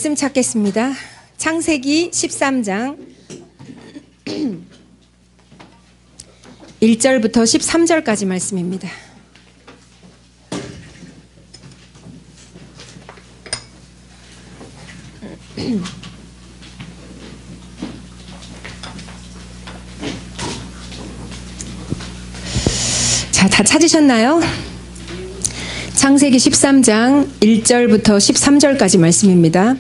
말씀 찾겠습니다. 창세기 13장 1절부터 13절까지 말씀입니다. 자, 다 찾으셨나요? 창세기 13장 1절부터 13절까지 말씀입니다.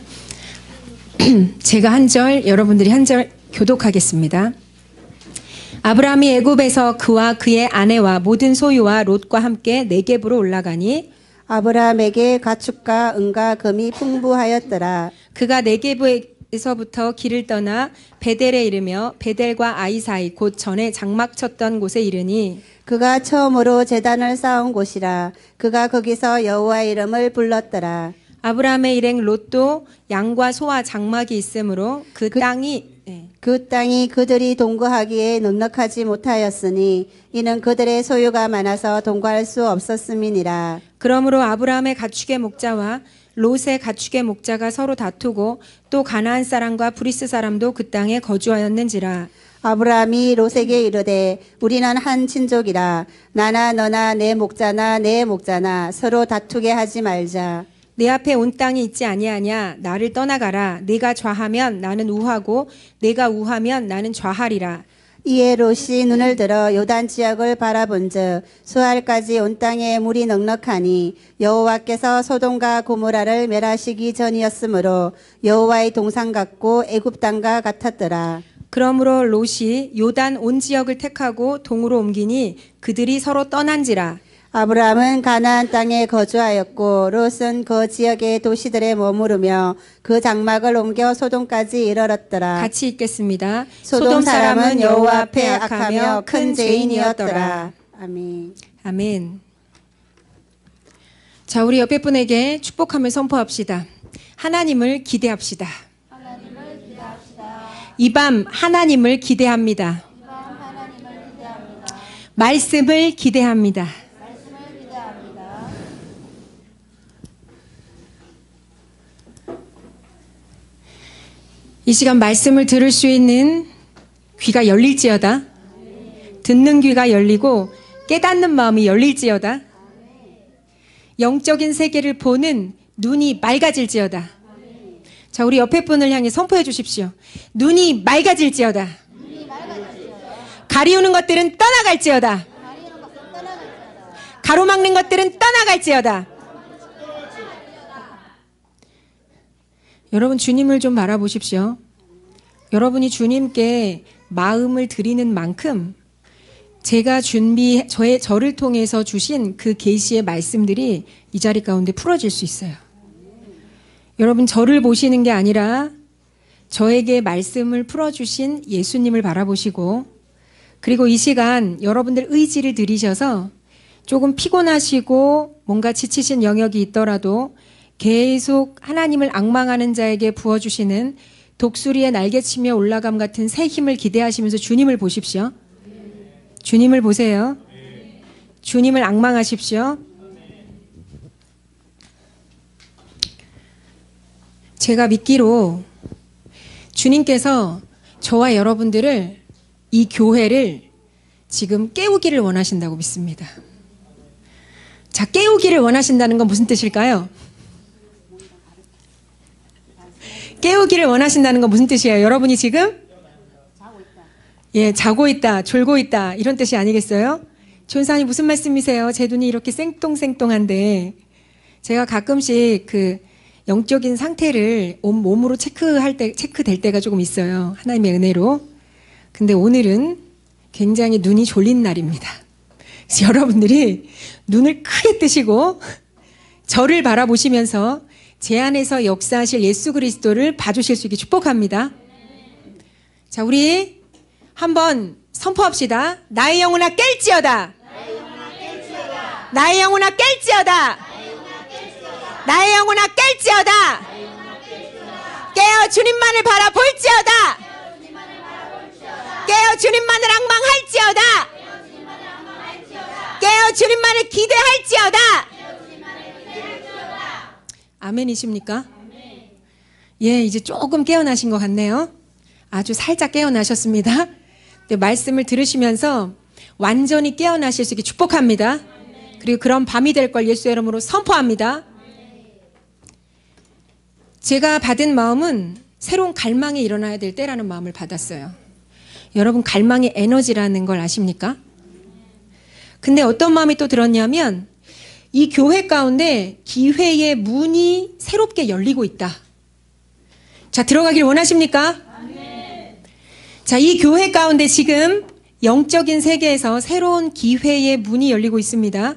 제가 한 절, 여러분들이 한 절 교독하겠습니다. 아브라함이 애굽에서 그와 그의 아내와 모든 소유와 롯과 함께 네겝으로 올라가니 아브라함에게 가축과 은과 금이 풍부하였더라. 그가 네겝에서부터 길을 떠나 베델에 이르며 베델과 아이 사이 곧 전에 장막 쳤던 곳에 이르니 그가 처음으로 제단을 쌓은 곳이라. 그가 거기서 여호와의 이름을 불렀더라. 아브라함의 일행 롯도 양과 소와 장막이 있으므로 그 땅이 그 땅이 그들이 동거하기에 넉넉하지 못하였으니 이는 그들의 소유가 많아서 동거할 수 없었음이니라. 그러므로 아브라함의 가축의 목자와 롯의 가축의 목자가 서로 다투고 또 가나안 사람과 브리스 사람도 그 땅에 거주하였는지라. 아브라함이 롯에게 이르되 우리는 한 친족이라. 나나 너나 내 목자나 내 목자나 서로 다투게 하지 말자. 내 앞에 온 땅이 있지 아니하냐. 나를 떠나가라. 네가 좌하면 나는 우하고 네가 우하면 나는 좌하리라. 이에 롯이 눈을 들어 요단 지역을 바라본즉 수알까지 온 땅에 물이 넉넉하니 여호와께서 소돔과 고모라를 멸하시기 전이었으므로 여호와의 동산 같고 애굽 땅과 같았더라. 그러므로 롯이 요단 온 지역을 택하고 동으로 옮기니 그들이 서로 떠난지라. 아브라함은 가나안 땅에 거주하였고 롯은 그 지역의 도시들에 머무르며 그 장막을 옮겨 소돔까지 이르렀더라. 같이 읽겠습니다. 소돔 사람은 여호와 앞에 악하며 큰 죄인이었더라. 아멘. 아멘. 자, 우리 옆에 분에게 축복하며 선포합시다. 하나님을 기대합시다. 이 밤 하나님을 기대합니다. 말씀을 기대합니다. 이 시간 말씀을 들을 수 있는 귀가 열릴지어다. 듣는 귀가 열리고 깨닫는 마음이 열릴지어다. 영적인 세계를 보는 눈이 맑아질지어다. 자, 우리 옆에 분을 향해 선포해 주십시오. 눈이 맑아질지어다. 가리우는 것들은 떠나갈지어다. 가로막는 것들은 떠나갈지어다. 여러분, 주님을 좀 바라보십시오. 여러분이 주님께 마음을 드리는 만큼 제가 저를 통해서 주신 그 계시의 말씀들이 이 자리 가운데 풀어질 수 있어요. 여러분, 저를 보시는 게 아니라 저에게 말씀을 풀어주신 예수님을 바라보시고, 그리고 이 시간 여러분들 의지를 들이셔서 조금 피곤하시고 뭔가 지치신 영역이 있더라도 계속 하나님을 앙망하는 자에게 부어주시는 독수리의 날개치며 올라감 같은 새 힘을 기대하시면서 주님을 보십시오. 주님을 보세요. 주님을 앙망하십시오. 제가 믿기로 주님께서 저와 여러분들을, 이 교회를 지금 깨우기를 원하신다고 믿습니다. 자, 깨우기를 원하신다는 건 무슨 뜻일까요? 깨우기를 원하신다는 건 무슨 뜻이에요? 여러분이 지금? 자고 있다, 졸고 있다, 이런 뜻이 아니겠어요? 전사님 무슨 말씀이세요? 제 눈이 이렇게 생똥생똥한데, 제가 가끔씩 그 영적인 상태를 몸으로 체크될 때가 조금 있어요. 하나님의 은혜로. 근데 오늘은 굉장히 눈이 졸린 날입니다. 그래서 여러분들이 눈을 크게 뜨시고 저를 바라보시면서 제 안에서 역사하실 예수 그리스도를 봐주실 수 있게 축복합니다. 자, 우리 한번 선포합시다. 나의 영혼아 깰지어다. 나의 영혼아 깰지어다. 나의 영혼아 깰지어다. 깨어 주님만을 바라볼지어다. 깨어 주님만을 앙망할지어다. 깨어 주님만을 기대할지어다. 아멘이십니까? 예, 이제 조금 깨어나신 것 같네요. 아주 살짝 깨어나셨습니다. 네, 말씀을 들으시면서 완전히 깨어나실 수 있게 축복합니다. 그리고 그런 밤이 될 걸 예수의 이름으로 선포합니다. 제가 받은 마음은 새로운 갈망이 일어나야 될 때라는 마음을 받았어요. 여러분, 갈망의 에너지라는 걸 아십니까? 근데 어떤 마음이 또 들었냐면 이 교회 가운데 기회의 문이 새롭게 열리고 있다. 자, 들어가길 원하십니까? 자, 이 교회 가운데 지금 영적인 세계에서 새로운 기회의 문이 열리고 있습니다.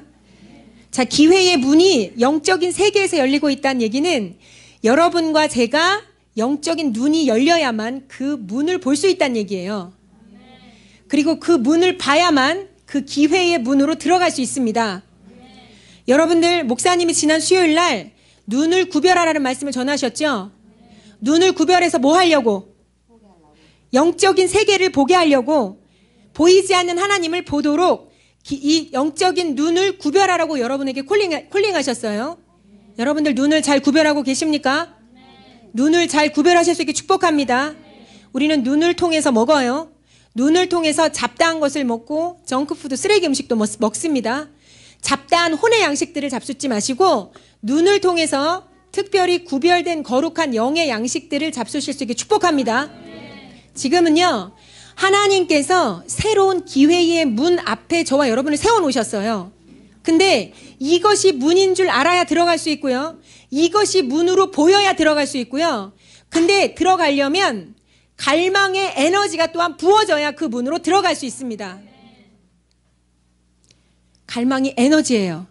자, 기회의 문이 영적인 세계에서 열리고 있다는 얘기는 여러분과 제가 영적인 눈이 열려야만 그 문을 볼 수 있다는 얘기예요. 그리고 그 문을 봐야만 그 기회의 문으로 들어갈 수 있습니다. 여러분들, 목사님이 지난 수요일 날 눈을 구별하라는 말씀을 전하셨죠? 눈을 구별해서 뭐 하려고? 영적인 세계를 보게 하려고, 보이지 않는 하나님을 보도록 이 영적인 눈을 구별하라고 여러분에게 콜링하셨어요. 여러분들 눈을 잘 구별하고 계십니까? 눈을 잘 구별하실 수 있게 축복합니다. 우리는 눈을 통해서 먹어요. 눈을 통해서 잡다한 것을 먹고 정크푸드, 쓰레기 음식도 먹습니다. 잡다한 혼의 양식들을 잡숫지 마시고 눈을 통해서 특별히 구별된 거룩한 영의 양식들을 잡수실 수 있게 축복합니다. 지금은요, 하나님께서 새로운 기회의 문 앞에 저와 여러분을 세워놓으셨어요. 근데 이것이 문인 줄 알아야 들어갈 수 있고요. 이것이 문으로 보여야 들어갈 수 있고요. 근데 들어가려면 갈망의 에너지가 또한 부어져야 그 문으로 들어갈 수 있습니다. 갈망이 에너지예요.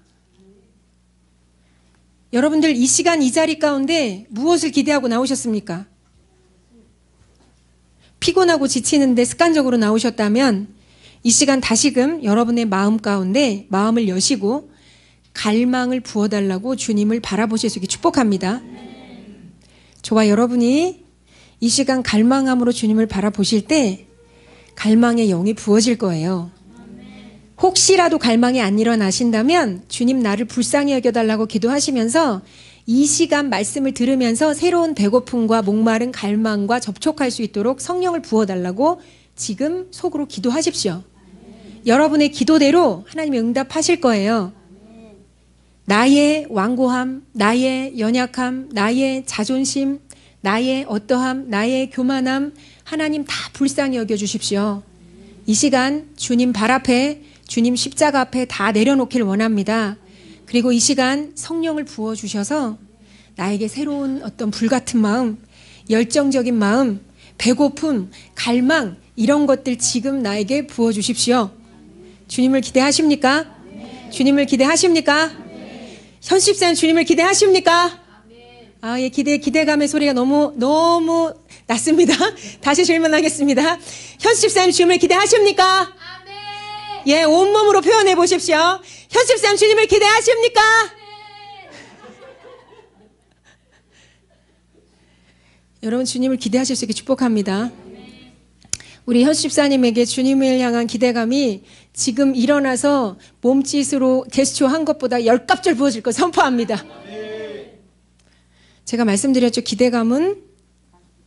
여러분들 이 시간 이 자리 가운데 무엇을 기대하고 나오셨습니까? 피곤하고 지치는데 습관적으로 나오셨다면 이 시간 다시금 여러분의 마음 가운데 마음을 여시고 갈망을 부어달라고 주님을 바라보실 수 있게 축복합니다. 저와 여러분이 이 시간 갈망함으로 주님을 바라보실 때 갈망의 영이 부어질 거예요. 혹시라도 갈망이 안 일어나신다면 주님 나를 불쌍히 여겨달라고 기도하시면서 이 시간 말씀을 들으면서 새로운 배고픔과 목마른 갈망과 접촉할 수 있도록 성령을 부어달라고 지금 속으로 기도하십시오. 여러분의 기도대로 하나님이 응답하실 거예요. 나의 완고함, 나의 연약함, 나의 자존심, 나의 어떠함, 나의 교만함, 하나님 다 불쌍히 여겨주십시오. 이 시간 주님 발 앞에, 주님 십자가 앞에 다 내려놓기를 원합니다. 그리고 이 시간 성령을 부어주셔서 나에게 새로운 어떤 불같은 마음, 열정적인 마음, 배고픔, 갈망, 이런 것들 지금 나에게 부어주십시오. 주님을 기대하십니까? 주님을 기대하십니까? 현십사님 주님을 기대하십니까? 아, 예, 기대감의 소리가 너무 낮습니다. 다시 질문하겠습니다. 현십사님 주님을 기대하십니까? 예, 온몸으로 표현해 보십시오. 현십사님 주님을 기대하십니까? 여러분 주님을 기대하실 수 있게 축복합니다. 우리 현십사님에게 주님을 향한 기대감이 지금 일어나서 몸짓으로 게스처 한 것보다 10값줄 부어질 걸 선포합니다. 제가 말씀드렸죠. 기대감은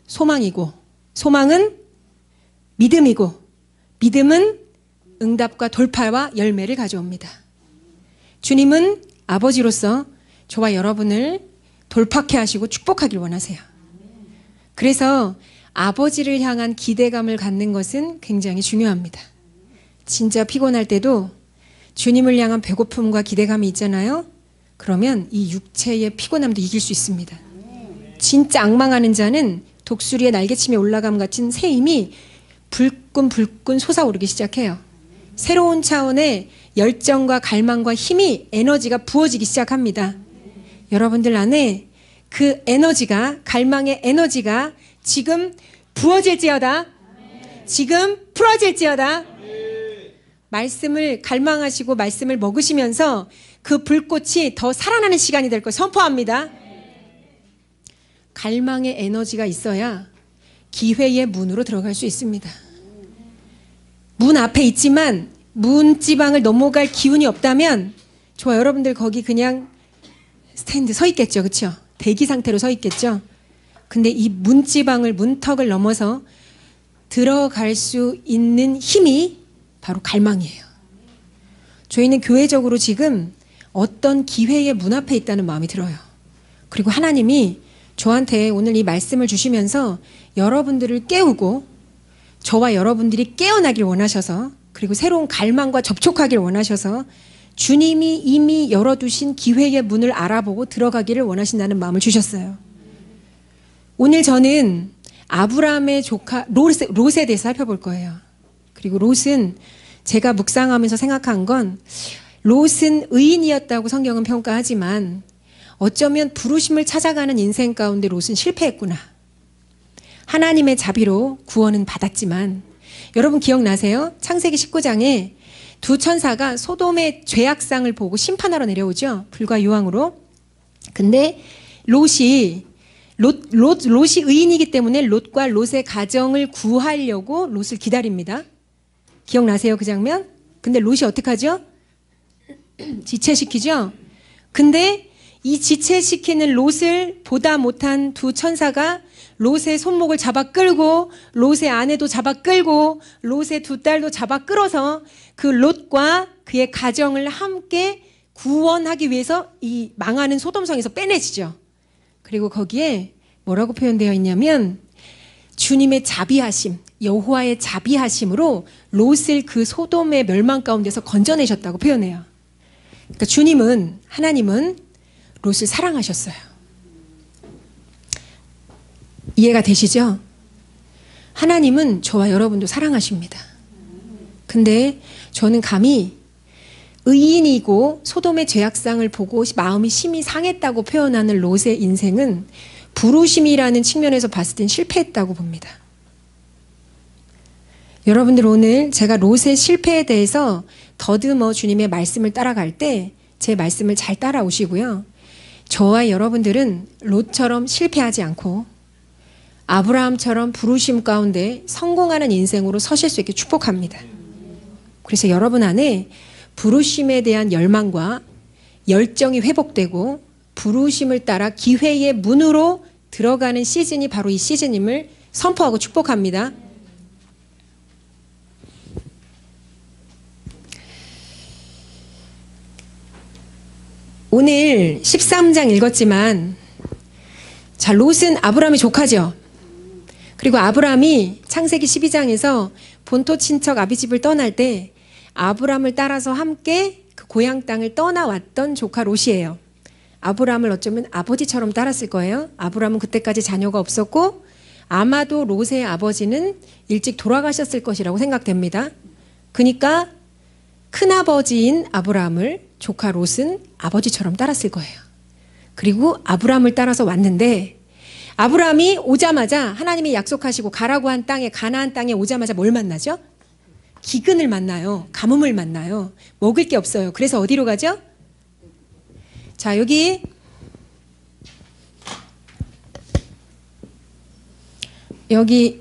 소망이고, 소망은 믿음이고, 믿음은 응답과 돌파와 열매를 가져옵니다. 주님은 아버지로서 저와 여러분을 돌파케 하시고 축복하길 원하세요. 그래서 아버지를 향한 기대감을 갖는 것은 굉장히 중요합니다. 진짜 피곤할 때도 주님을 향한 배고픔과 기대감이 있잖아요. 그러면 이 육체의 피곤함도 이길 수 있습니다. 진짜 앙망하는 자는 독수리의 날개침에 올라감 같은 새 힘이 불끈불끈 솟아오르기 시작해요. 새로운 차원의 열정과 갈망과 힘이, 에너지가 부어지기 시작합니다. 여러분들 안에 그 에너지가, 갈망의 에너지가 지금 부어질지어다. 지금 풀어질지어다. 말씀을 갈망하시고 말씀을 먹으시면서 그 불꽃이 더 살아나는 시간이 될 걸 선포합니다. 갈망의 에너지가 있어야 기회의 문으로 들어갈 수 있습니다. 문 앞에 있지만 문지방을 넘어갈 기운이 없다면 저와 여러분들 거기 그냥 스탠드 서 있겠죠. 그렇죠? 대기 상태로 서 있겠죠. 근데 이 문지방을, 문턱을 넘어서 들어갈 수 있는 힘이 바로 갈망이에요. 저희는 교회적으로 지금 어떤 기회의 문 앞에 있다는 마음이 들어요. 그리고 하나님이 저한테 오늘 이 말씀을 주시면서 여러분들을 깨우고 저와 여러분들이 깨어나길 원하셔서, 그리고 새로운 갈망과 접촉하길 원하셔서 주님이 이미 열어두신 기회의 문을 알아보고 들어가기를 원하신다는 마음을 주셨어요. 오늘 저는 아브라함의 조카 롯에 대해서 살펴볼 거예요. 그리고 롯은 제가 묵상하면서 생각한 건, 롯은 의인이었다고 성경은 평가하지만 어쩌면 부르심을 찾아가는 인생 가운데 롯은 실패했구나. 하나님의 자비로 구원은 받았지만, 여러분 기억나세요? 창세기 19장에 두 천사가 소돔의 죄악상을 보고 심판하러 내려오죠. 불과 유황으로. 근데 롯이 의인이기 때문에 롯과 롯의 가정을 구하려고 롯을 기다립니다. 기억나세요? 그 장면? 근데 롯이 어떻게 하죠? 지체시키죠? 근데 이 지체시키는 롯을 보다 못한 두 천사가 롯의 손목을 잡아 끌고, 롯의 아내도 잡아 끌고, 롯의 두 딸도 잡아 끌어서 그 롯과 그의 가정을 함께 구원하기 위해서 이 망하는 소돔성에서 빼내지죠. 그리고 거기에 뭐라고 표현되어 있냐면, 주님의 자비하심, 여호와의 자비하심으로 롯을 그 소돔의 멸망 가운데서 건져내셨다고 표현해요. 그러니까 주님은, 하나님은 롯을 사랑하셨어요. 이해가 되시죠? 하나님은 저와 여러분도 사랑하십니다. 근데 저는 감히 의인이고 소돔의 죄악상을 보고 마음이 심히 상했다고 표현하는 롯의 인생은 부르심이라는 측면에서 봤을 땐 실패했다고 봅니다. 여러분들, 오늘 제가 롯의 실패에 대해서 더듬어 주님의 말씀을 따라갈 때 제 말씀을 잘 따라오시고요. 저와 여러분들은 롯처럼 실패하지 않고 아브라함처럼 부르심 가운데 성공하는 인생으로 서실 수 있게 축복합니다. 그래서 여러분 안에 부르심에 대한 열망과 열정이 회복되고 부르심을 따라 기회의 문으로 들어가는 시즌이 바로 이 시즌임을 선포하고 축복합니다. 오늘 13장 읽었지만, 자, 롯은 아브라함의 조카죠. 그리고 아브라함이 창세기 12장에서 본토 친척 아비집을 떠날 때 아브라함을 따라서 함께 그 고향 땅을 떠나왔던 조카 롯이에요. 아브라함을 어쩌면 아버지처럼 따랐을 거예요. 아브라함은 그때까지 자녀가 없었고 아마도 롯의 아버지는 일찍 돌아가셨을 것이라고 생각됩니다. 그러니까 큰아버지인 아브라함을 조카 롯은 아버지처럼 따랐을 거예요. 그리고 아브라함을 따라서 왔는데, 아브라함이 오자마자 하나님이 약속하시고 가라고 한 땅에, 가나안 땅에 오자마자 뭘 만나죠? 기근을 만나요. 가뭄을 만나요. 먹을 게 없어요. 그래서 어디로 가죠? 자, 여기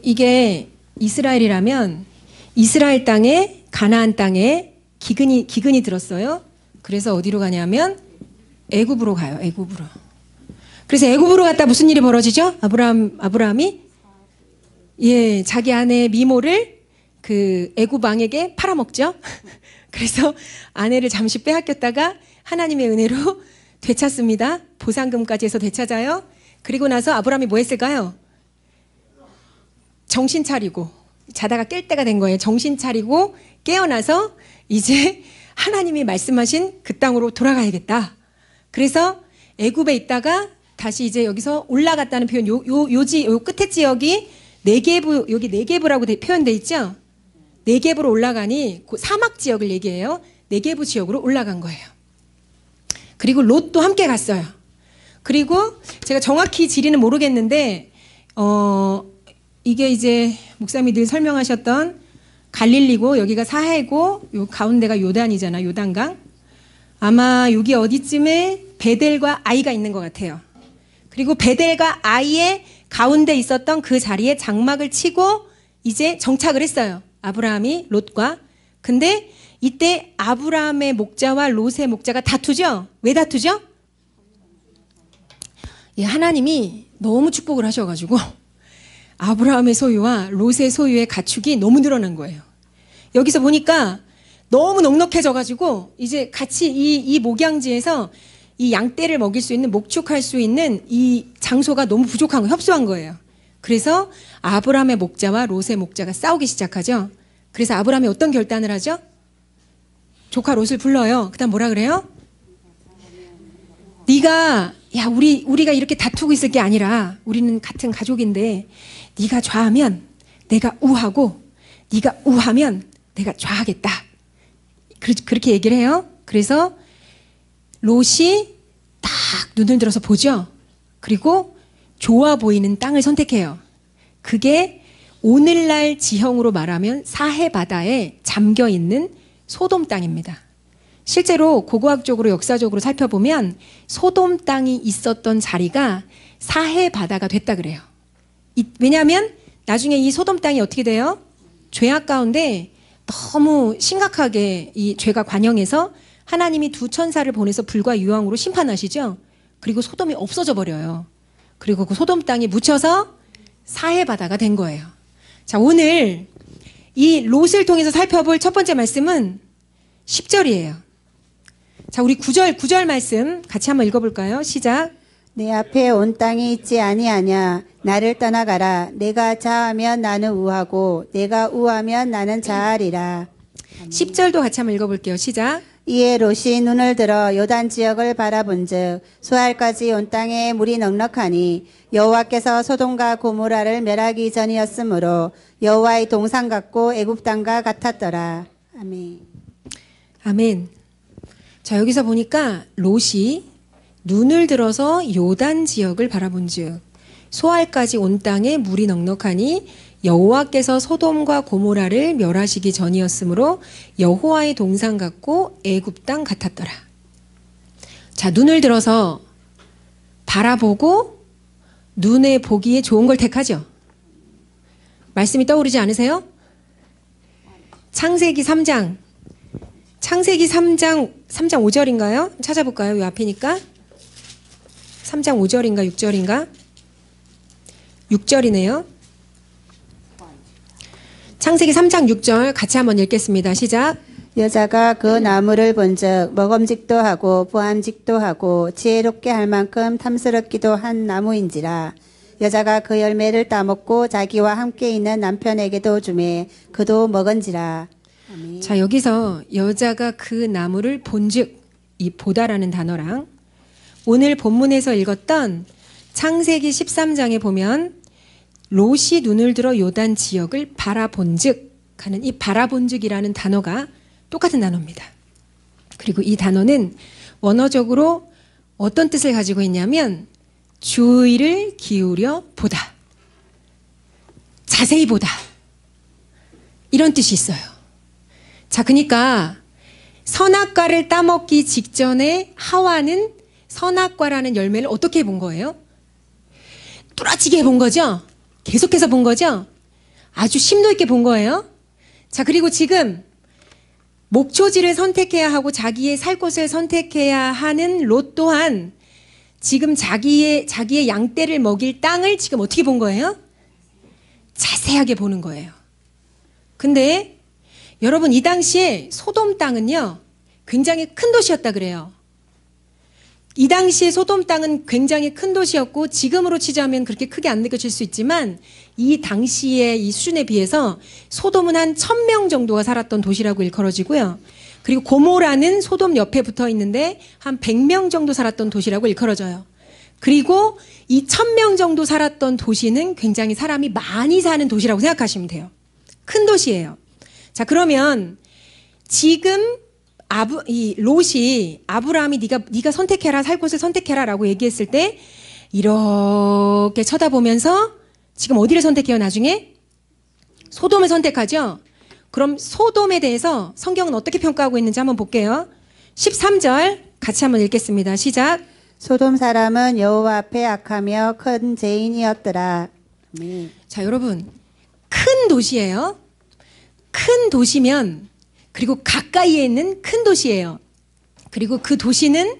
이게 이스라엘이라면 이스라엘 땅에, 가나안 땅에 기근이 들었어요. 그래서 어디로 가냐면 애굽으로 가요. 애굽으로. 그래서 애굽으로 갔다 무슨 일이 벌어지죠? 아브라함이 자기 아내 미모를 그 애굽 왕에게 팔아먹죠. 그래서 아내를 잠시 빼앗겼다가 하나님의 은혜로 되찾습니다. 보상금까지 해서 되찾아요. 그리고 나서 아브라함이 뭐 했을까요? 정신 차리고, 자다가 깰 때가 된 거예요. 정신 차리고 깨어나서 이제 하나님이 말씀하신 그 땅으로 돌아가야겠다. 그래서 애굽에 있다가 다시 이제 여기서 올라갔다는 표현, 요 끝에 지역이 네게브, 여기 네게브라고 표현돼 있죠? 네게브로 올라가니 그 사막 지역을 얘기해요. 네게브 지역으로 올라간 거예요. 그리고 롯도 함께 갔어요. 그리고 제가 정확히 지리는 모르겠는데, 이게 이제 목사님이 늘 설명하셨던 갈릴리고 여기가 사해고 요 가운데가 요단이잖아, 요단강. 아마 여기 어디쯤에 베델과 아이가 있는 것 같아요. 그리고 베델과 아이의 가운데 있었던 그 자리에 장막을 치고 이제 정착을 했어요. 아브라함이 롯과. 근데 이때 아브라함의 목자와 롯의 목자가 다투죠? 왜 다투죠? 하나님이 너무 축복을 하셔가지고 아브라함의 소유와 롯의 소유의 가축이 너무 늘어난 거예요. 여기서 보니까 너무 넉넉해져가지고 이제 같이 이 목양지에서 이 양떼를 먹일 수 있는, 목축할 수 있는 이 장소가 너무 부족한 거, 협소한 거예요. 그래서 아브라함의 목자와 롯의 목자가 싸우기 시작하죠. 그래서 아브라함이 어떤 결단을 하죠? 조카 롯을 불러요. 그다음 뭐라 그래요? 네가 우리가 이렇게 다투고 있을 게 아니라 우리는 같은 가족인데 네가 좌하면 내가 우하고 네가 우하면 내가 좌하겠다. 그렇게 얘기를 해요. 그래서 롯이 딱 눈을 들어서 보죠. 그리고 좋아 보이는 땅을 선택해요. 그게 오늘날 지형으로 말하면 사해 바다에 잠겨 있는 소돔 땅입니다. 실제로 고고학적으로 역사적으로 살펴보면 소돔 땅이 있었던 자리가 사해 바다가 됐다 그래요. 왜냐하면 나중에 이 소돔 땅이 어떻게 돼요? 죄악 가운데 너무 심각하게 이 죄가 관영해서 하나님이 두 천사를 보내서 불과 유황으로 심판하시죠. 그리고 소돔이 없어져 버려요. 그리고 그 소돔 땅이 묻혀서 사해 바다가 된 거예요. 자, 오늘 이 롯을 통해서 살펴볼 첫 번째 말씀은 10절이에요. 자, 우리 9절 말씀 같이 한번 읽어볼까요? 시작. 내 앞에 온 땅이 있지 아니하냐. 나를 떠나가라. 내가 좌하면 나는 우하고 내가 우하면 나는 좌하리라. 10절도 같이 한번 읽어볼게요. 시작. 이에 롯이 눈을 들어 요단 지역을 바라본즉 수알까지 온 땅에 물이 넉넉하니 여호와께서 소돔과 고모라를 멸하기 전이었으므로 여호와의 동산 같고 애굽 땅과 같았더라. 아멘. 아멘. 자, 여기서 보니까 롯이 눈을 들어서 요단 지역을 바라본즉 소알까지 온 땅에 물이 넉넉하니 여호와께서 소돔과 고모라를 멸하시기 전이었으므로 여호와의 동산 같고 애굽 땅 같았더라. 자, 눈을 들어서 바라보고 눈에 보기에 좋은 걸 택하죠. 말씀이 떠오르지 않으세요? 창세기 3장 5절인가요? 찾아볼까요? 이 앞이니까. 3장 5절인가 6절인가? 6절이네요. 창세기 3장 6절 같이 한번 읽겠습니다. 시작. 여자가 그 나무를 본즉 먹음직도 하고 보암직도 하고 지혜롭게 할 만큼 탐스럽기도 한 나무인지라. 여자가 그 열매를 따먹고 자기와 함께 있는 남편에게도 주매 그도 먹은지라. 아멘. 자, 여기서 여자가 그 나무를 본즉, 이 보다라는 단어랑 오늘 본문에서 읽었던 창세기 13장에 보면 롯이 눈을 들어 요단 지역을 바라본즉 하는 이 바라본즉이라는 단어가 똑같은 단어입니다. 그리고 이 단어는 원어적으로 어떤 뜻을 가지고 있냐면 주의를 기울여 보다, 자세히 보다, 이런 뜻이 있어요. 자, 그러니까 선악과를 따먹기 직전에 하와는 선악과라는 열매를 어떻게 본 거예요? 뚜렷하게 본 거죠? 계속해서 본 거죠? 아주 심도 있게 본 거예요. 자, 그리고 지금 목초지를 선택해야 하고 자기의 살 곳을 선택해야 하는 롯 또한 지금 자기의 양떼를 먹일 땅을 지금 어떻게 본 거예요? 자세하게 보는 거예요. 근데 여러분, 이 당시에 소돔 땅은요 굉장히 큰 도시였다 그래요. 이 당시에 소돔 땅은 굉장히 큰 도시였고 지금으로 치자면 그렇게 크게 안 느껴질 수 있지만 이 당시의 이 수준에 비해서 소돔은 한 1000명 정도가 살았던 도시라고 일컬어지고요. 그리고 고모라는 소돔 옆에 붙어 있는데 한 100명 정도 살았던 도시라고 일컬어져요. 그리고 이 1000명 정도 살았던 도시는 굉장히 사람이 많이 사는 도시라고 생각하시면 돼요. 큰 도시예요. 자, 그러면 지금 이 롯이 아브라함이 네가 선택해라, 살 곳을 선택해라라고 얘기했을 때 이렇게 쳐다보면서 지금 어디를 선택해요? 나중에 소돔을 선택하죠. 그럼 소돔에 대해서 성경은 어떻게 평가하고 있는지 한번 볼게요. 13절 같이 한번 읽겠습니다. 시작. 소돔 사람은 여호와 앞에 악하며 큰 죄인이었더라. 아멘. 자, 여러분, 큰 도시예요. 큰 도시면 그리고 가까이에 있는 큰 도시예요. 그리고 그 도시는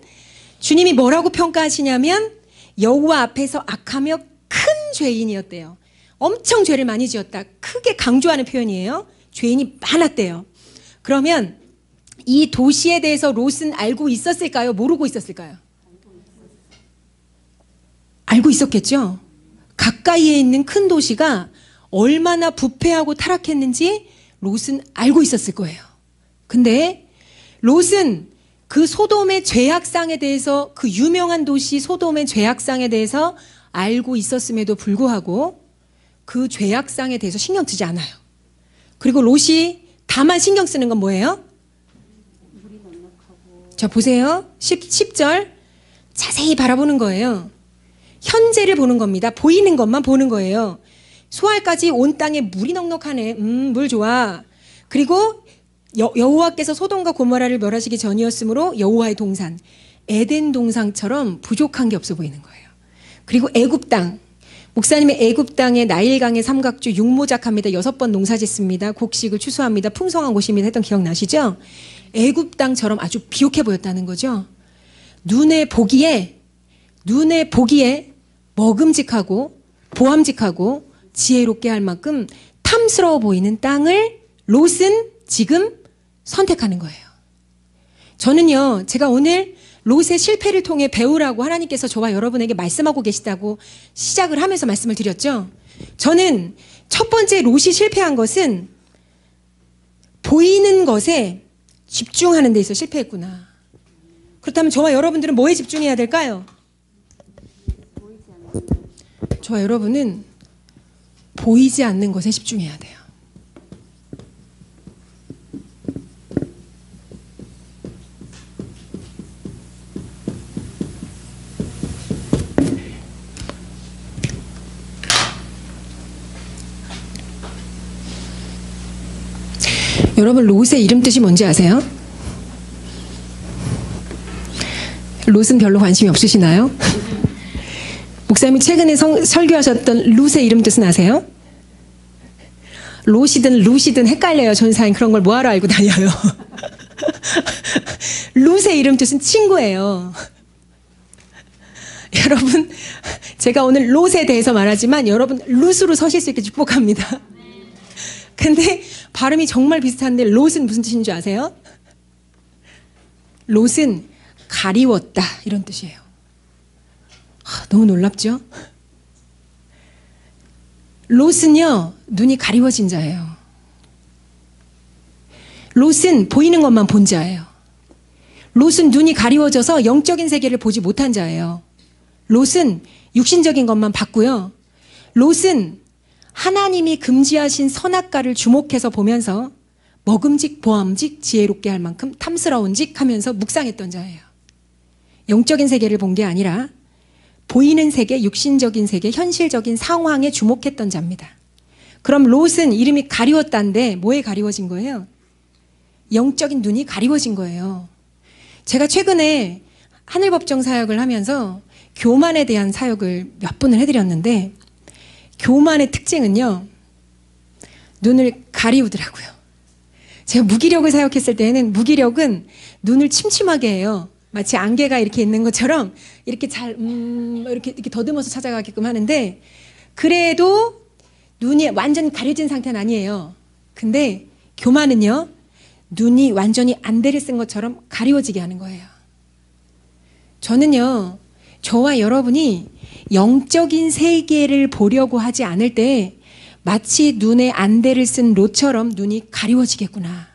주님이 뭐라고 평가하시냐면 여호와 앞에서 악하며 대죄인이었대요. 엄청 죄를 많이 지었다. 크게 강조하는 표현이에요. 죄인이 많았대요. 그러면 이 도시에 대해서 롯은 알고 있었을까요? 모르고 있었을까요? 알고 있었겠죠. 가까이에 있는 큰 도시가 얼마나 부패하고 타락했는지 롯은 알고 있었을 거예요. 근데 롯은 그 소돔의 죄악상에 대해서, 그 유명한 도시 소돔의 죄악상에 대해서 알고 있었음에도 불구하고 그 죄악상에 대해서 신경 쓰지 않아요. 그리고 롯이 다만 신경 쓰는 건 뭐예요? 자, 보세요. 10절 자세히 바라보는 거예요. 현재를 보는 겁니다. 보이는 것만 보는 거예요. 소알까지 온 땅에 물이 넉넉하네. 물 좋아. 그리고 여호와께서 소돔과 고모라를 멸하시기 전이었으므로 여호와의 동산, 에덴 동산처럼 부족한 게 없어 보이는 거예요. 그리고 애굽 땅, 목사님의 애굽 땅에 나일강의 삼각주 육모작합니다. 6번 농사짓습니다. 곡식을 추수합니다. 풍성한 곳입니다. 했던 기억나시죠? 애굽 땅처럼 아주 비옥해 보였다는 거죠. 눈에 보기에 먹음직하고 보암직하고 지혜롭게 할 만큼 탐스러워 보이는 땅을 롯은 지금 선택하는 거예요. 저는요, 제가 오늘 롯의 실패를 통해 배우라고 하나님께서 저와 여러분에게 말씀하고 계시다고 시작을 하면서 말씀을 드렸죠. 저는 첫 번째 롯이 실패한 것은 보이는 것에 집중하는 데 있어 실패했구나. 그렇다면 저와 여러분들은 뭐에 집중해야 될까요? 저와 여러분은 보이지 않는 것에 집중해야 돼요. 여러분, 롯의 이름 뜻이 뭔지 아세요? 롯은 별로 관심이 없으시나요? 목사님이 최근에 설교하셨던 롯의 이름 뜻은 아세요? 롯이든 루시든 헷갈려요. 전사님 그런 걸 뭐하러 알고 다녀요. 롯의 이름 뜻은 친구예요. 여러분, 제가 오늘 롯에 대해서 말하지만 여러분 롯으로 서실 수 있게 축복합니다. 근데 발음이 정말 비슷한데 롯은 무슨 뜻인 줄 아세요? 롯은 가리웠다 이런 뜻이에요. 너무 놀랍죠? 롯은요, 눈이 가리워진 자예요. 롯은 보이는 것만 본 자예요. 롯은 눈이 가리워져서 영적인 세계를 보지 못한 자예요. 롯은 육신적인 것만 봤고요. 롯은 하나님이 금지하신 선악과를 주목해서 보면서 먹음직, 보암직, 지혜롭게 할 만큼 탐스러운직 하면서 묵상했던 자예요. 영적인 세계를 본 게 아니라 보이는 세계, 육신적인 세계, 현실적인 상황에 주목했던 자입니다. 그럼 롯은 이름이 가리웠다인데 뭐에 가리워진 거예요? 영적인 눈이 가리워진 거예요. 제가 최근에 하늘법정 사역을 하면서 교만에 대한 사역을 몇 번을 해드렸는데 교만의 특징은요, 눈을 가리우더라고요. 제가 무기력을 사역했을 때는 무기력은 눈을 침침하게 해요. 마치 안개가 이렇게 있는 것처럼 이렇게 이렇게 더듬어서 찾아가게끔 하는데, 그래도 눈이 완전 가려진 상태는 아니에요. 근데 교만은요, 눈이 완전히 안대를 쓴 것처럼 가리워지게 하는 거예요. 저는요, 저와 여러분이 영적인 세계를 보려고 하지 않을 때 마치 눈에 안대를 쓴 롯처럼 눈이 가리워지겠구나.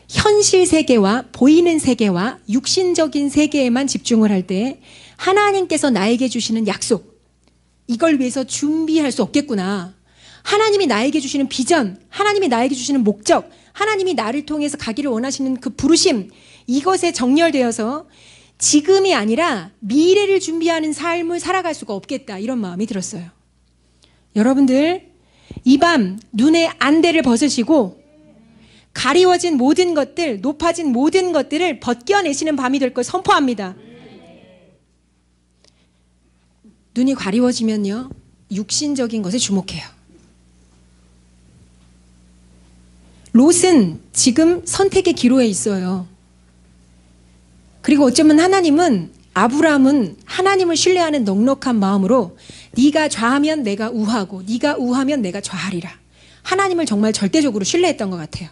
현실 세계와 보이는 세계와 육신적인 세계에만 집중을 할 때 하나님께서 나에게 주시는 약속, 이걸 위해서 준비할 수 없겠구나. 하나님이 나에게 주시는 비전, 하나님이 나에게 주시는 목적, 하나님이 나를 통해서 가기를 원하시는 그 부르심, 이것에 정렬되어서 지금이 아니라 미래를 준비하는 삶을 살아갈 수가 없겠다, 이런 마음이 들었어요. 여러분들, 이 밤 눈의 안대를 벗으시고 가리워진 모든 것들, 높아진 모든 것들을 벗겨내시는 밤이 될 걸 선포합니다. 눈이 가리워지면요, 육신적인 것에 주목해요. 롯은 지금 선택의 기로에 있어요. 그리고 어쩌면 하나님은, 아브라함은 하나님을 신뢰하는 넉넉한 마음으로 네가 좌하면 내가 우하고 네가 우하면 내가 좌하리라. 하나님을 정말 절대적으로 신뢰했던 것 같아요.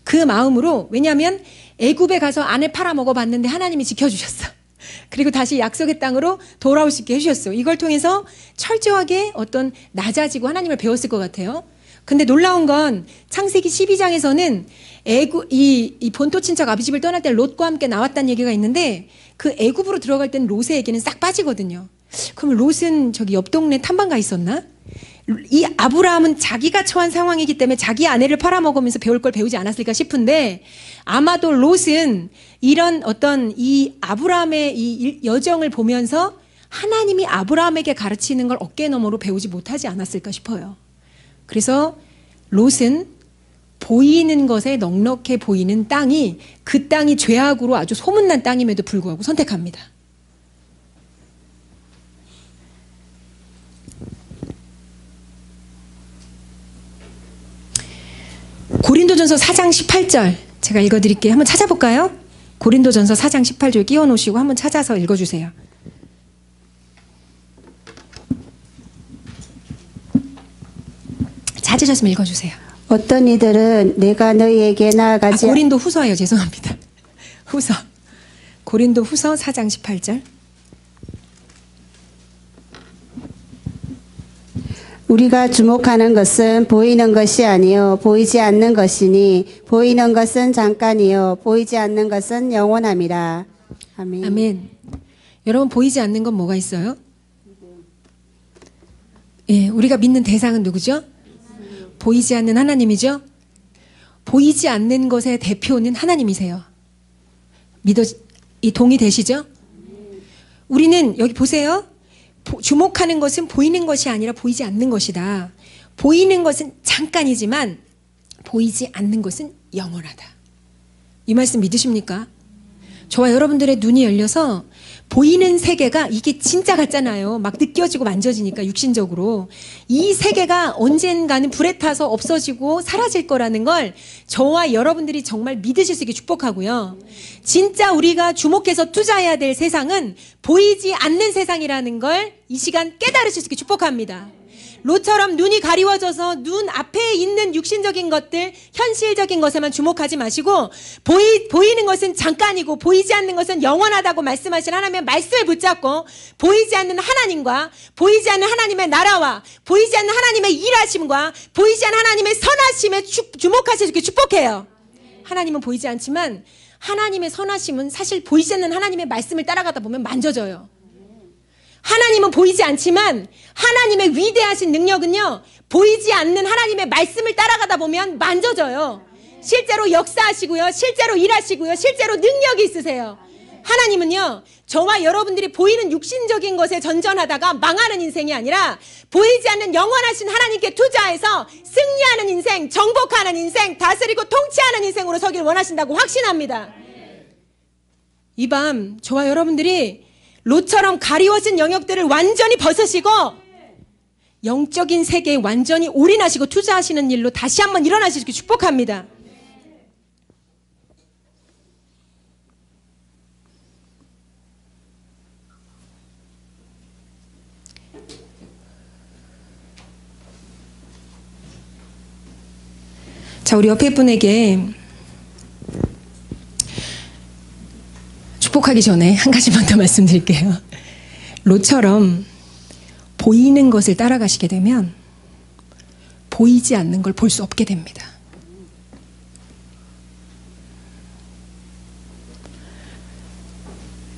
그 마음으로, 왜냐하면 애굽에 가서 안을 팔아먹어 봤는데 하나님이 지켜주셨어. 그리고 다시 약속의 땅으로 돌아올 수 있게 해주셨어. 이걸 통해서 철저하게 어떤 낮아지고 하나님을 배웠을 것 같아요. 근데 놀라운 건 창세기 12장에서는 이 본토 친척 아비집을 떠날 때 롯과 함께 나왔다는 얘기가 있는데, 그 애굽으로 들어갈 땐 롯의 얘기는 싹 빠지거든요. 그럼 롯은 저기 옆 동네 탐방 가 있었나? 이 아브라함은 자기가 처한 상황이기 때문에 자기 아내를 팔아먹으면서 배울 걸 배우지 않았을까 싶은데, 아마도 롯은 이런 어떤 이 아브라함의 이 여정을 보면서 하나님이 아브라함에게 가르치는 걸 어깨너머로 배우지 못하지 않았을까 싶어요. 그래서 롯은 보이는 것에 넉넉해 보이는 땅이, 그 땅이 죄악으로 아주 소문난 땅임에도 불구하고 선택합니다. 고린도전서 4장 18절 제가 읽어드릴게요. 한번 찾아볼까요? 고린도전서 4장 18절 끼워놓으시고 한번 찾아서 읽어주세요. 찾으셨으면 읽어주세요. 어떤 이들은 내가 너희에게 나아가지 고린도 후서예요. 죄송합니다. 후서. 고린도 후서 4장 18절. 우리가 주목하는 것은 보이는 것이 아니요 보이지 않는 것이니 보이는 것은 잠깐이요 보이지 않는 것은 영원함이라. 아멘. 아멘. 여러분, 보이지 않는 건 뭐가 있어요? 예, 우리가 믿는 대상은 누구죠? 보이지 않는 하나님이죠. 보이지 않는 것의 대표는 하나님이세요. 동의되시죠? 우리는 여기 보세요. 주목하는 것은 보이는 것이 아니라 보이지 않는 것이다. 보이는 것은 잠깐이지만 보이지 않는 것은 영원하다. 이 말씀 믿으십니까? 저와 여러분들의 눈이 열려서 보이는 세계가 이게 진짜 같잖아요. 막 느껴지고 만져지니까 육신적으로. 이 세계가 언젠가는 불에 타서 없어지고 사라질 거라는 걸 저와 여러분들이 정말 믿으실 수 있게 축복하고요. 진짜 우리가 주목해서 투자해야 될 세상은 보이지 않는 세상이라는 걸 이 시간 깨달으실 수 있게 축복합니다. 롯처럼 눈이 가리워져서 눈 앞에 있는 육신적인 것들, 현실적인 것에만 주목하지 마시고 보이는 것은 잠깐이고 보이지 않는 것은 영원하다고 말씀하신 하나님의 말씀을 붙잡고 보이지 않는 하나님과 보이지 않는 하나님의 나라와 보이지 않는 하나님의 일하심과 보이지 않는 하나님의 선하심에 주목하실 수 있게 축복해요. 하나님은 보이지 않지만 하나님의 선하심은 사실 보이지 않는 하나님의 말씀을 따라가다 보면 만져져요. 하나님은 보이지 않지만 하나님의 위대하신 능력은요, 보이지 않는 하나님의 말씀을 따라가다 보면 만져져요. 실제로 역사하시고요, 실제로 일하시고요, 실제로 능력이 있으세요. 하나님은요, 저와 여러분들이 보이는 육신적인 것에 전전하다가 망하는 인생이 아니라 보이지 않는 영원하신 하나님께 투자해서 승리하는 인생, 정복하는 인생, 다스리고 통치하는 인생으로 서길 원하신다고 확신합니다. 이 밤 저와 여러분들이 롯처럼 가리워진 영역들을 완전히 벗으시고 영적인 세계에 완전히 올인하시고 투자하시는 일로 다시 한번 일어나시길 축복합니다. 자, 우리 옆에 분에게 축복하기 전에 한 가지만 더 말씀드릴게요. 롯처럼 보이는 것을 따라가시게 되면 보이지 않는 걸 볼 수 없게 됩니다.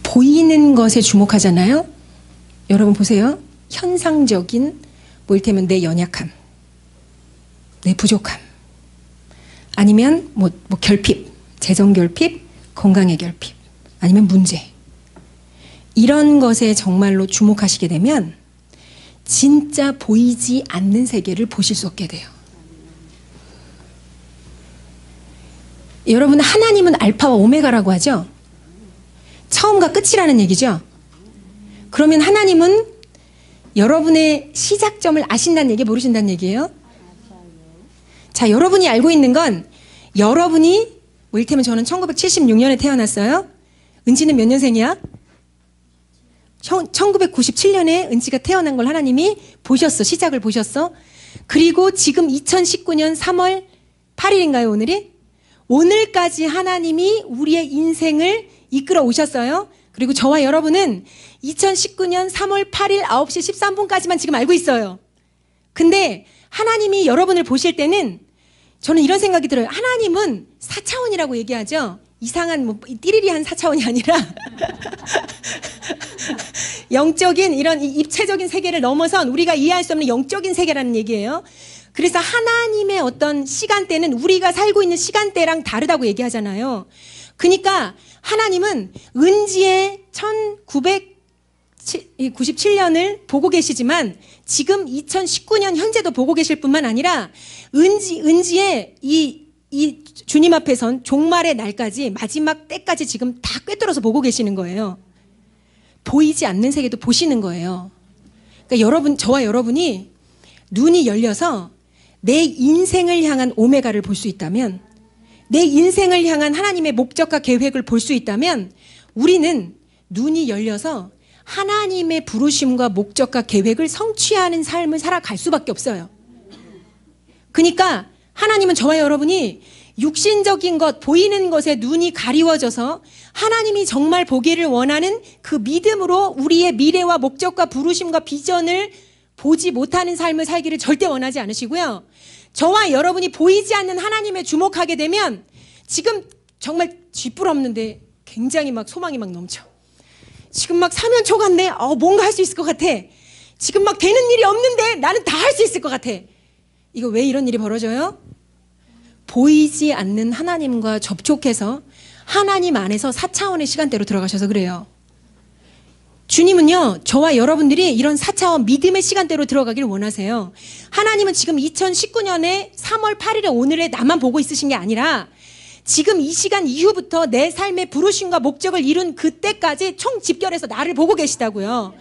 보이는 것에 주목하잖아요. 여러분 보세요. 현상적인, 뭐 이를테면 내 연약함, 내 부족함, 아니면 뭐 결핍, 재정 결핍, 건강의 결핍, 아니면 문제, 이런 것에 정말로 주목하시게 되면 진짜 보이지 않는 세계를 보실 수 없게 돼요. 여러분, 하나님은 알파와 오메가라고 하죠. 처음과 끝이라는 얘기죠. 그러면 하나님은 여러분의 시작점을 아신다는 얘기, 모르신다는 얘기예요? 자, 여러분이 알고 있는 건, 여러분이 뭐 이를테면 저는 1976년에 태어났어요. 은지는 몇 년생이야? 1997년에 은지가 태어난 걸 하나님이 보셨어. 시작을 보셨어. 그리고 지금 2019년 3월 8일인가요, 오늘이? 오늘까지 하나님이 우리의 인생을 이끌어 오셨어요. 그리고 저와 여러분은 2019년 3월 8일 9시 13분까지만 지금 알고 있어요. 근데 하나님이 여러분을 보실 때는 저는 이런 생각이 들어요. 하나님은 4차원이라고 얘기하죠. 이상한 뭐 띠리리한 4차원이 아니라 영적인 이런 입체적인 세계를 넘어선 우리가 이해할 수 없는 영적인 세계라는 얘기예요. 그래서 하나님의 어떤 시간대는 우리가 살고 있는 시간대랑 다르다고 얘기하잖아요. 그러니까 하나님은 은지의 1997년을 보고 계시지만 지금 2019년 현재도 보고 계실 뿐만 아니라 은지의 이 주님 앞에선 종말의 날까지 마지막 때까지 지금 다 꿰뚫어서 보고 계시는 거예요. 보이지 않는 세계도 보시는 거예요. 그러니까 저와 여러분이 눈이 열려서 내 인생을 향한 오메가를 볼 수 있다면, 내 인생을 향한 하나님의 목적과 계획을 볼 수 있다면 우리는 눈이 열려서 하나님의 부르심과 목적과 계획을 성취하는 삶을 살아갈 수밖에 없어요. 그러니까 하나님은 저와 여러분이 육신적인 것, 보이는 것에 눈이 가리워져서 하나님이 정말 보기를 원하는 그 믿음으로 우리의 미래와 목적과 부르심과 비전을 보지 못하는 삶을 살기를 절대 원하지 않으시고요. 저와 여러분이 보이지 않는 하나님에 주목하게 되면 지금 정말 쥐뿔없는데 굉장히 막 소망이 막 넘쳐. 지금 막 사면초 같네. 뭔가 할 수 있을 것 같아. 지금 막 되는 일이 없는데 나는 다 할 수 있을 것 같아. 이거 왜 이런 일이 벌어져요? 보이지 않는 하나님과 접촉해서 하나님 안에서 4차원의 시간대로 들어가셔서 그래요. 주님은요, 저와 여러분들이 이런 4차원 믿음의 시간대로 들어가기를 원하세요. 하나님은 지금 2019년에 3월 8일에 오늘의 나만 보고 있으신 게 아니라 지금 이 시간 이후부터 내 삶의 부르심과 목적을 이룬 그때까지 총 집결해서 나를 보고 계시다고요.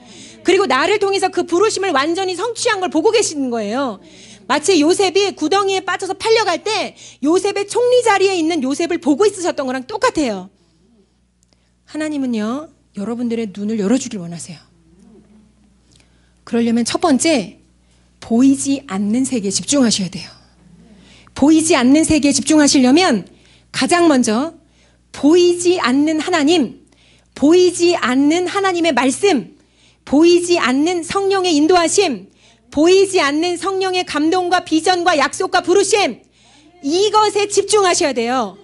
그리고 나를 통해서 그 부르심을 완전히 성취한 걸 보고 계시는 거예요. 마치 요셉이 구덩이에 빠져서 팔려갈 때 요셉의 총리 자리에 있는 요셉을 보고 있으셨던 거랑 똑같아요. 하나님은요, 여러분들의 눈을 열어주길 원하세요. 그러려면 첫 번째, 보이지 않는 세계에 집중하셔야 돼요. 보이지 않는 세계에 집중하시려면 가장 먼저 보이지 않는 하나님, 보이지 않는 하나님의 말씀, 보이지 않는 성령의 인도하심, 보이지 않는 성령의 감동과 비전과 약속과 부르심, 이것에 집중하셔야 돼요.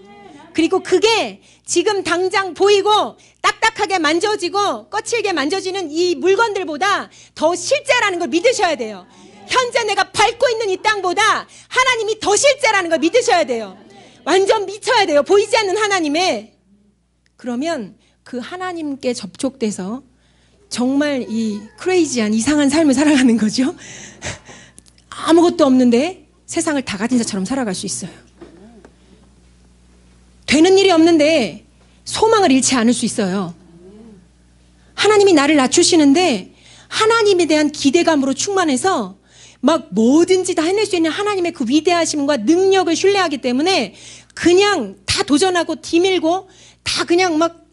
그리고 그게 지금 당장 보이고 딱딱하게 만져지고 거칠게 만져지는 이 물건들보다 더 실제라는 걸 믿으셔야 돼요. 현재 내가 밟고 있는 이 땅보다 하나님이 더 실제라는 걸 믿으셔야 돼요. 완전 미쳐야 돼요. 보이지 않는 하나님에. 그러면 그 하나님께 접촉돼서 정말 이 크레이지한 이상한 삶을 살아가는 거죠. 아무것도 없는데 세상을 다 가진 자처럼 살아갈 수 있어요. 되는 일이 없는데 소망을 잃지 않을 수 있어요. 하나님이 나를 낮추시는데 하나님에 대한 기대감으로 충만해서 막 뭐든지 다 해낼 수 있는 하나님의 그 위대하심과 능력을 신뢰하기 때문에 그냥 다 도전하고 뒤밀고 다 그냥 막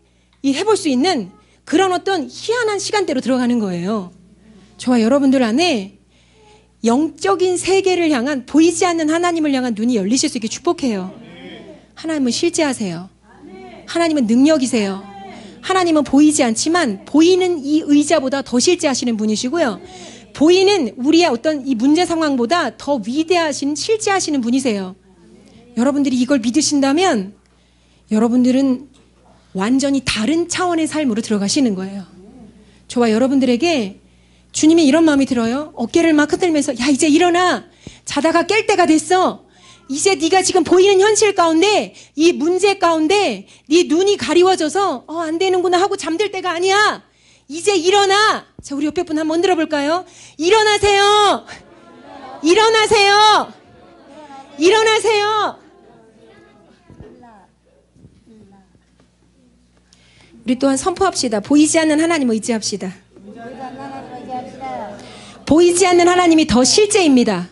해볼 수 있는 그런 어떤 희한한 시간대로 들어가는 거예요. 저와 여러분들 안에 영적인 세계를 향한, 보이지 않는 하나님을 향한 눈이 열리실 수 있게 축복해요. 하나님은 실제하세요. 하나님은 능력이세요. 하나님은 보이지 않지만 보이는 이 의자보다 더 실제하시는 분이시고요. 보이는 우리의 어떤 이 문제 상황보다 더 위대하신, 실제하시는 분이세요. 여러분들이 이걸 믿으신다면 여러분들은 완전히 다른 차원의 삶으로 들어가시는 거예요. 저와 여러분들에게 주님이 이런 마음이 들어요. 어깨를 막 흔들면서 야, 이제 일어나. 자다가 깰 때가 됐어. 이제 네가 지금 보이는 현실 가운데, 이 문제 가운데 네 눈이 가리워져서 안 되는구나 하고 잠들 때가 아니야. 이제 일어나. 자, 우리 옆에 분 한번 들어볼까요? 일어나세요. 일어나세요. 일어나세요. 우리 또한 선포합시다. 보이지 않는 하나님을 의지합시다. 보이지 않는 하나님이 더 실제입니다.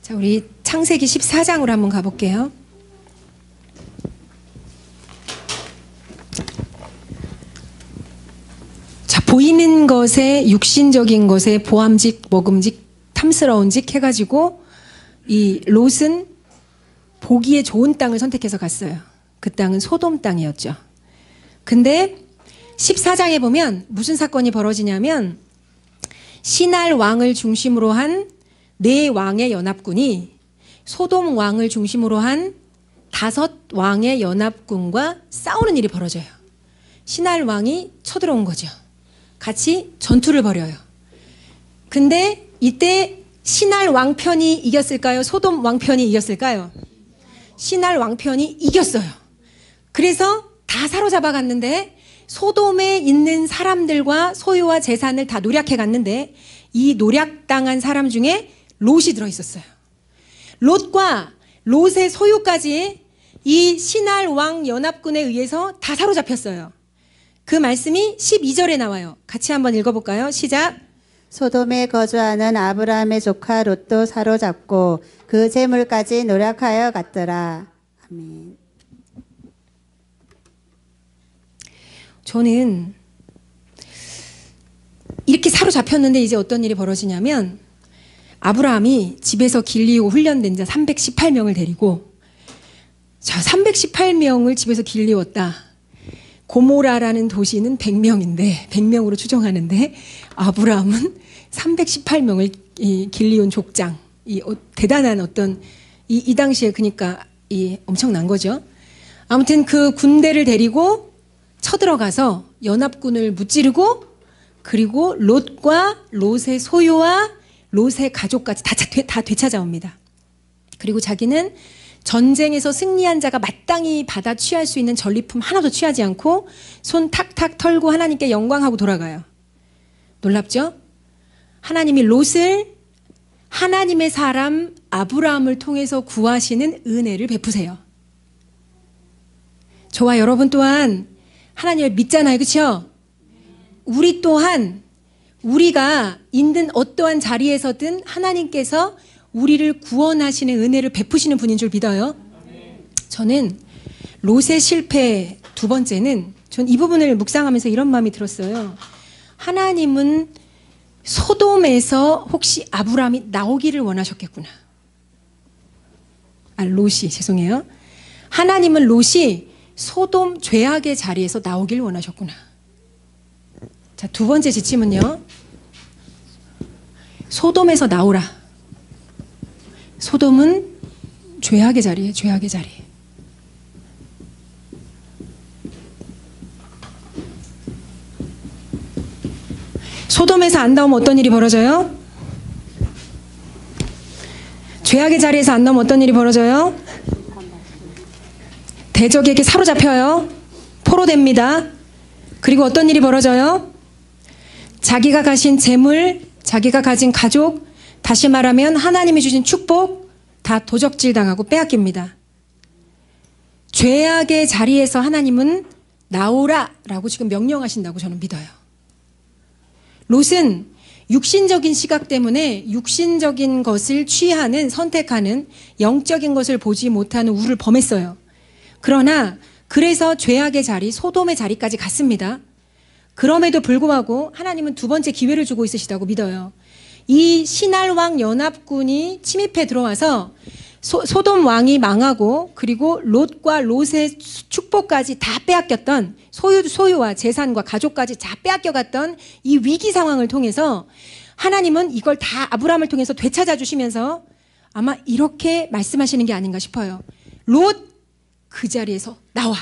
자, 우리 창세기 14장으로 한번 가볼게요. 보이는 것에, 육신적인 것에 보암직, 먹음직, 탐스러운직 해가지고 이 롯은 보기에 좋은 땅을 선택해서 갔어요. 그 땅은 소돔 땅이었죠. 근데 14장에 보면 무슨 사건이 벌어지냐면 시날 왕을 중심으로 한 4왕의 연합군이 소돔 왕을 중심으로 한 5왕의 연합군과 싸우는 일이 벌어져요. 시날 왕이 쳐들어온 거죠. 같이 전투를 벌여요. 근데 이때 시날 왕편이 이겼을까요? 소돔 왕편이 이겼을까요? 시날 왕편이 이겼어요. 그래서 다 사로잡아 갔는데 소돔에 있는 사람들과 소유와 재산을 다 노략해 갔는데 이 노략당한 사람 중에 롯이 들어있었어요. 롯과 롯의 소유까지 이 시날 왕 연합군에 의해서 다 사로잡혔어요. 그 말씀이 12절에 나와요. 같이 한번 읽어볼까요? 시작. 소돔에 거주하는 아브라함의 조카 롯도 사로잡고 그 재물까지 노력하여 갔더라. 아멘. 저는 이렇게 사로잡혔는데 이제 어떤 일이 벌어지냐면 아브라함이 집에서 길리고 훈련된 자 318명을 데리고, 자, 318명을 집에서 길리웠다. 고모라라는 도시는 100명인데 100명으로 추정하는데 아브라함은 318명을 길리온 족장, 대단한 어떤 이 당시에 그러니까 엄청난 거죠. 아무튼 그 군대를 데리고 쳐들어가서 연합군을 무찌르고 그리고 롯과 롯의 소유와 롯의 가족까지 다 되찾아옵니다. 그리고 자기는 전쟁에서 승리한 자가 마땅히 받아 취할 수 있는 전리품 하나도 취하지 않고 손 탁탁 털고 하나님께 영광하고 돌아가요. 놀랍죠? 하나님이 롯을 하나님의 사람 아브라함을 통해서 구하시는 은혜를 베푸세요. 저와 여러분 또한 하나님을 믿잖아요. 그렇죠? 우리 또한 우리가 있는 어떠한 자리에서든 하나님께서 우리를 구원하시는 은혜를 베푸시는 분인 줄 믿어요. 저는 롯의 실패 두 번째는 전 이 부분을 묵상하면서 이런 마음이 들었어요. 하나님은 소돔에서 혹시 아브라함이 나오기를 원하셨겠구나. 롯이 죄송해요. 하나님은 롯이 소돔 죄악의 자리에서 나오길 원하셨구나. 자, 두 번째 지침은요. 소돔에서 나오라. 소돔은 죄악의 자리예요. 죄악의 자리. 소돔에서 안 나오면 어떤 일이 벌어져요? 죄악의 자리에서 안 나오면 어떤 일이 벌어져요? 대적에게 사로잡혀요. 포로됩니다. 그리고 어떤 일이 벌어져요? 자기가 가진 재물, 자기가 가진 가족, 다시 말하면 하나님이 주신 축복 다 도적질 당하고 빼앗깁니다. 죄악의 자리에서 하나님은 나오라 라고 지금 명령하신다고 저는 믿어요. 롯은 육신적인 시각 때문에 육신적인 것을 취하는, 선택하는, 영적인 것을 보지 못하는 우를 범했어요. 그러나 그래서 죄악의 자리, 소돔의 자리까지 갔습니다. 그럼에도 불구하고 하나님은 두 번째 기회를 주고 있으시다고 믿어요. 이 시날왕 연합군이 침입해 들어와서 소돔 왕이 망하고 그리고 롯과 롯의 축복까지 다 빼앗겼던 소유와 재산과 가족까지 다 빼앗겨갔던 이 위기 상황을 통해서 하나님은 이걸 다 아브라함을 통해서 되찾아 주시면서 아마 이렇게 말씀하시는 게 아닌가 싶어요. 롯, 그 자리에서 나와.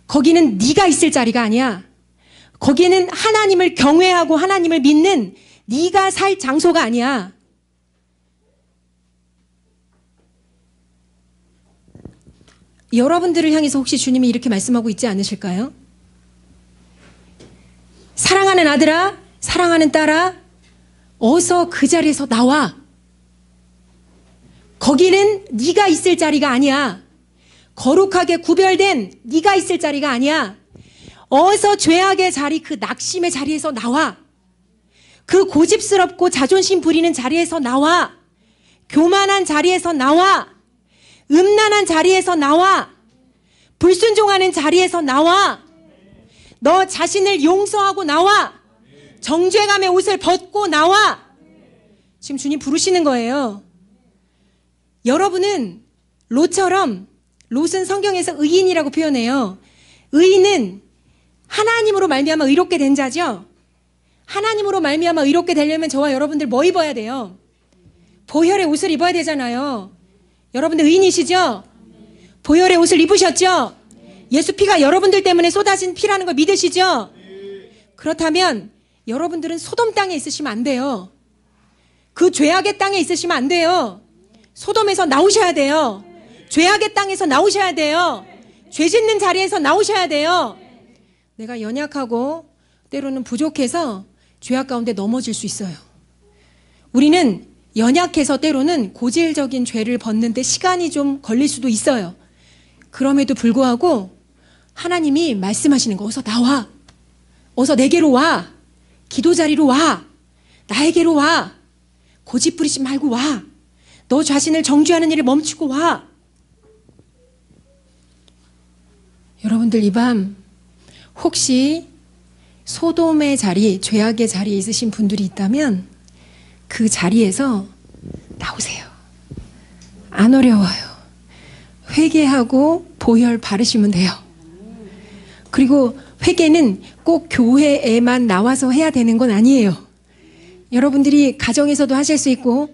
거기는 네가 있을 자리가 아니야. 거기는 하나님을 경외하고 하나님을 믿는 네가 살 장소가 아니야. 여러분들을 향해서 혹시 주님이 이렇게 말씀하고 있지 않으실까요? 사랑하는 아들아, 사랑하는 딸아, 어서 그 자리에서 나와. 거기는 네가 있을 자리가 아니야. 거룩하게 구별된 네가 있을 자리가 아니야. 어서 죄악의 자리, 그 낙심의 자리에서 나와. 그 고집스럽고 자존심 부리는 자리에서 나와. 교만한 자리에서 나와. 음란한 자리에서 나와. 불순종하는 자리에서 나와. 너 자신을 용서하고 나와. 정죄감의 옷을 벗고 나와. 지금 주님 부르시는 거예요. 여러분은 롯처럼, 롯은 성경에서 의인이라고 표현해요. 의인은 하나님으로 말미암아 의롭게 된 자죠. 하나님으로 말미암아 의롭게 되려면 저와 여러분들 뭐 입어야 돼요? 보혈의 옷을 입어야 되잖아요. 여러분들 의인이시죠? 보혈의 옷을 입으셨죠? 예수 피가 여러분들 때문에 쏟아진 피라는 걸 믿으시죠? 그렇다면 여러분들은 소돔 땅에 있으시면 안 돼요. 그 죄악의 땅에 있으시면 안 돼요. 소돔에서 나오셔야 돼요. 죄악의 땅에서 나오셔야 돼요. 죄 짓는 자리에서 나오셔야 돼요. 내가 연약하고 때로는 부족해서 죄악 가운데 넘어질 수 있어요. 우리는 연약해서 때로는 고질적인 죄를 벗는데 시간이 좀 걸릴 수도 있어요. 그럼에도 불구하고 하나님이 말씀하시는 거, 어서 나와. 어서 내게로 와. 기도 자리로 와. 나에게로 와. 고집 부리지 말고 와. 너 자신을 정죄하는 일을 멈추고 와. 여러분들 이 밤 혹시 소돔의 자리, 죄악의 자리에 있으신 분들이 있다면 그 자리에서 나오세요. 안 어려워요. 회개하고 보혈 바르시면 돼요. 그리고 회개는 꼭 교회에만 나와서 해야 되는 건 아니에요. 여러분들이 가정에서도 하실 수 있고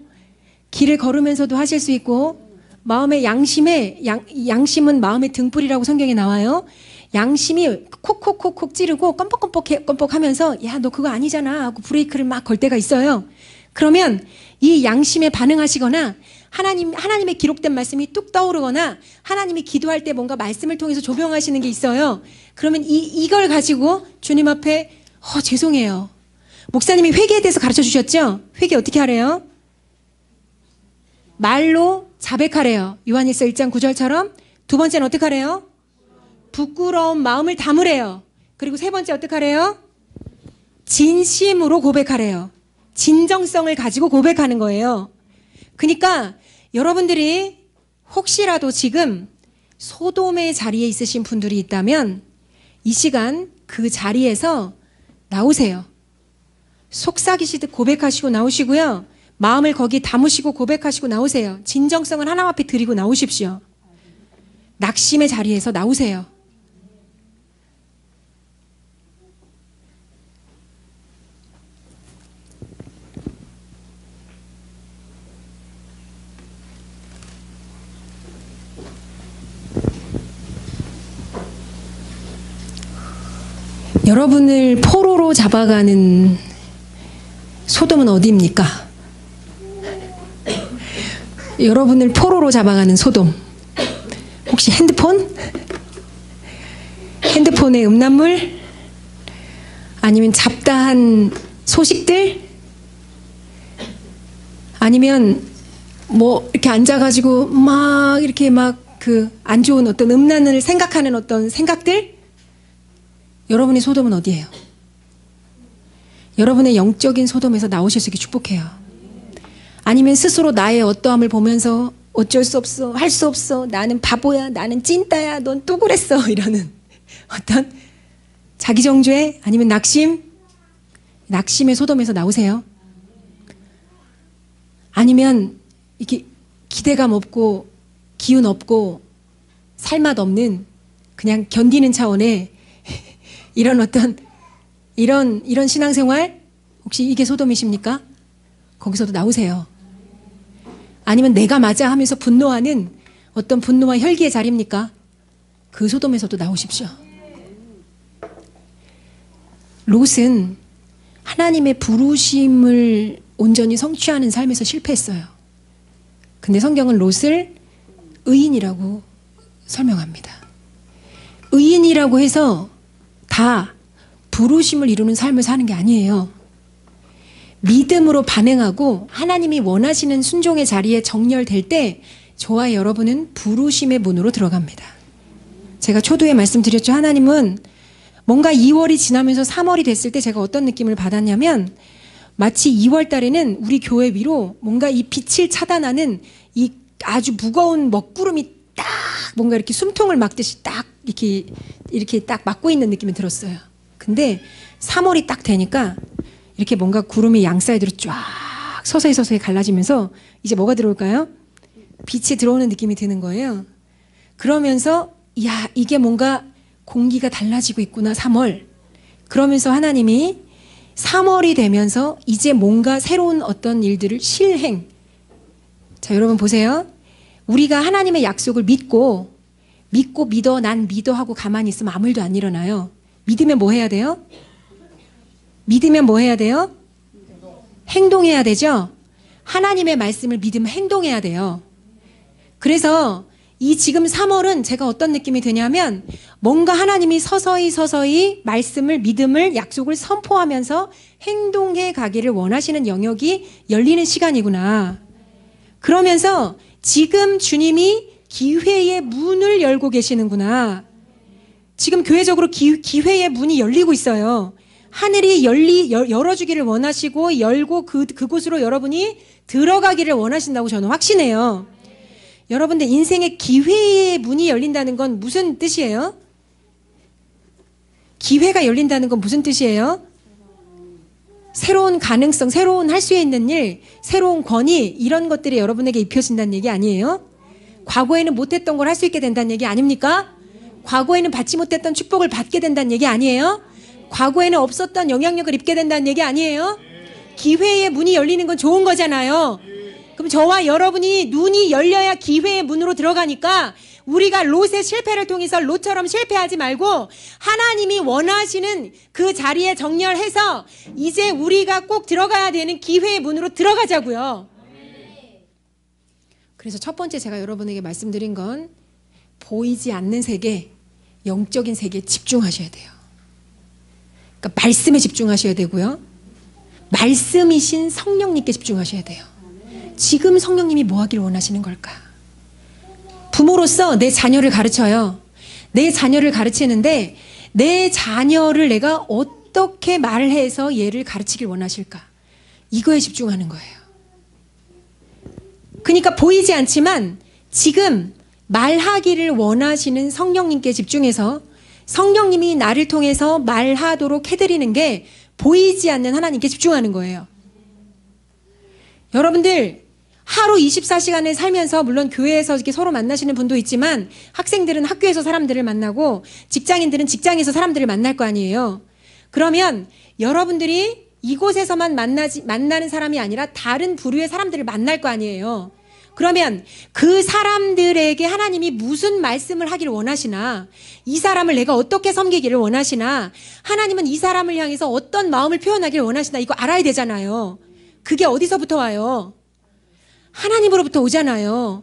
길을 걸으면서도 하실 수 있고 마음의 양심은 마음의 등불이라고 성경에 나와요. 양심이 콕콕콕콕 찌르고 껌뻑껌뻑 하면서 야, 너 그거 아니잖아 하고 브레이크를 막 걸 때가 있어요. 그러면 이 양심에 반응하시거나 하나님의 기록된 말씀이 뚝 떠오르거나 하나님이 기도할 때 뭔가 말씀을 통해서 조명하시는 게 있어요. 그러면 이걸 가지고 주님 앞에 죄송해요. 목사님이 회개에 대해서 가르쳐 주셨죠? 회개 어떻게 하래요? 말로 자백하래요. 요한일서 1장 9절처럼. 두 번째는 어떻게 하래요? 부끄러운 마음을 담으래요. 그리고 세 번째 어떻게 하래요? 진심으로 고백하래요. 진정성을 가지고 고백하는 거예요. 그러니까 여러분들이 혹시라도 지금 소돔의 자리에 있으신 분들이 있다면 이 시간 그 자리에서 나오세요. 속삭이시듯 고백하시고 나오시고요. 마음을 거기 담으시고 고백하시고 나오세요. 진정성을 하나님 앞에 드리고 나오십시오. 낙심의 자리에서 나오세요. 여러분을 포로로 잡아가는 소돔은 어디입니까? 여러분을 포로로 잡아가는 소돔. 혹시 핸드폰? 핸드폰의 음란물? 아니면 잡다한 소식들? 아니면 뭐 이렇게 앉아가지고 막 이렇게 막 그 안 좋은 어떤 음란을 생각하는 어떤 생각들? 여러분의 소돔은 어디예요? 여러분의 영적인 소돔에서 나오실 수 있게 축복해요. 아니면 스스로 나의 어떠함을 보면서 어쩔 수 없어, 할 수 없어, 나는 바보야, 나는 찐따야, 넌 또 그랬어 이러는 어떤 자기정죄 아니면 낙심의 소돔에서 나오세요. 아니면 이렇게 기대감 없고 기운 없고 살맛 없는 그냥 견디는 차원의 이런 어떤 이런 신앙생활 혹시 이게 소돔이십니까? 거기서도 나오세요. 아니면 내가 맞아 하면서 분노하는 어떤 분노와 혈기의 자리입니까? 그 소돔에서도 나오십시오. 롯은 하나님의 부르심을 온전히 성취하는 삶에서 실패했어요. 근데 성경은 롯을 의인이라고 설명합니다. 의인이라고 해서 다 부르심을 이루는 삶을 사는 게 아니에요. 믿음으로 반응하고 하나님이 원하시는 순종의 자리에 정렬될 때 저와 여러분은 부르심의 문으로 들어갑니다. 제가 초두에 말씀드렸죠. 하나님은 뭔가 2월이 지나면서 3월이 됐을 때 제가 어떤 느낌을 받았냐면 마치 2월 달에는 우리 교회 위로 뭔가 이 빛을 차단하는 이 아주 무거운 먹구름이 딱 뭔가 이렇게 숨통을 막듯이 딱 이렇게 딱 막고 있는 느낌이 들었어요. 근데 3월이 딱 되니까 이렇게 뭔가 구름이 양 사이드로 쫙 서서히 갈라지면서 이제 뭐가 들어올까요? 빛이 들어오는 느낌이 드는 거예요. 그러면서 야, 이게 뭔가 공기가 달라지고 있구나, 3월. 그러면서 하나님이 3월이 되면서 이제 뭔가 새로운 어떤 일들을 실행. 자, 여러분 보세요. 우리가 하나님의 약속을 믿고 믿어, 난 믿어 하고 가만히 있으면 아무 일도 안 일어나요. 믿으면 뭐 해야 돼요? 믿으면 뭐 해야 돼요? 행동해야 되죠? 하나님의 말씀을 믿으면 행동해야 돼요. 그래서 이 지금 3월은 제가 어떤 느낌이 드냐면 뭔가 하나님이 서서히 말씀을, 믿음을, 약속을 선포하면서 행동해 가기를 원하시는 영역이 열리는 시간이구나. 그러면서 지금 주님이 기회의 문을 열고 계시는구나. 지금 교회적으로 기회의 문이 열리고 있어요. 하늘이 열어주기를 원하시고 열고 그곳으로 여러분이 들어가기를 원하신다고 저는 확신해요. 여러분들 인생의 기회의 문이 열린다는 건 무슨 뜻이에요? 기회가 열린다는 건 무슨 뜻이에요? 새로운 가능성, 새로운 할 수 있는 일, 새로운 권위 이런 것들이 여러분에게 입혀진다는 얘기 아니에요? 과거에는 못했던 걸 할 수 있게 된다는 얘기 아닙니까? 과거에는 받지 못했던 축복을 받게 된다는 얘기 아니에요? 과거에는 없었던 영향력을 입게 된다는 얘기 아니에요? 기회의 문이 열리는 건 좋은 거잖아요. 그럼 저와 여러분이 눈이 열려야 기회의 문으로 들어가니까 우리가 롯의 실패를 통해서 롯처럼 실패하지 말고 하나님이 원하시는 그 자리에 정렬해서 이제 우리가 꼭 들어가야 되는 기회의 문으로 들어가자고요. 그래서 첫 번째 제가 여러분에게 말씀드린 건 보이지 않는 세계, 영적인 세계에 집중하셔야 돼요. 그러니까 말씀에 집중하셔야 되고요. 말씀이신 성령님께 집중하셔야 돼요. 지금 성령님이 뭐 하길 원하시는 걸까? 부모로서 내 자녀를 가르쳐요. 내 자녀를 가르치는데 내 자녀를 내가 어떻게 말을 해서 얘를 가르치길 원하실까? 이거에 집중하는 거예요. 그러니까 보이지 않지만 지금 말하기를 원하시는 성령님께 집중해서 성령님이 나를 통해서 말하도록 해드리는 게 보이지 않는 하나님께 집중하는 거예요. 여러분들 하루 24시간을 살면서 물론 교회에서 이렇게 서로 만나시는 분도 있지만 학생들은 학교에서 사람들을 만나고 직장인들은 직장에서 사람들을 만날 거 아니에요. 그러면 여러분들이 이곳에서만 만나는 사람이 아니라 다른 부류의 사람들을 만날 거 아니에요. 그러면 그 사람들에게 하나님이 무슨 말씀을 하기를 원하시나, 이 사람을 내가 어떻게 섬기기를 원하시나, 하나님은 이 사람을 향해서 어떤 마음을 표현하기를 원하시나, 이거 알아야 되잖아요. 그게 어디서부터 와요? 하나님으로부터 오잖아요.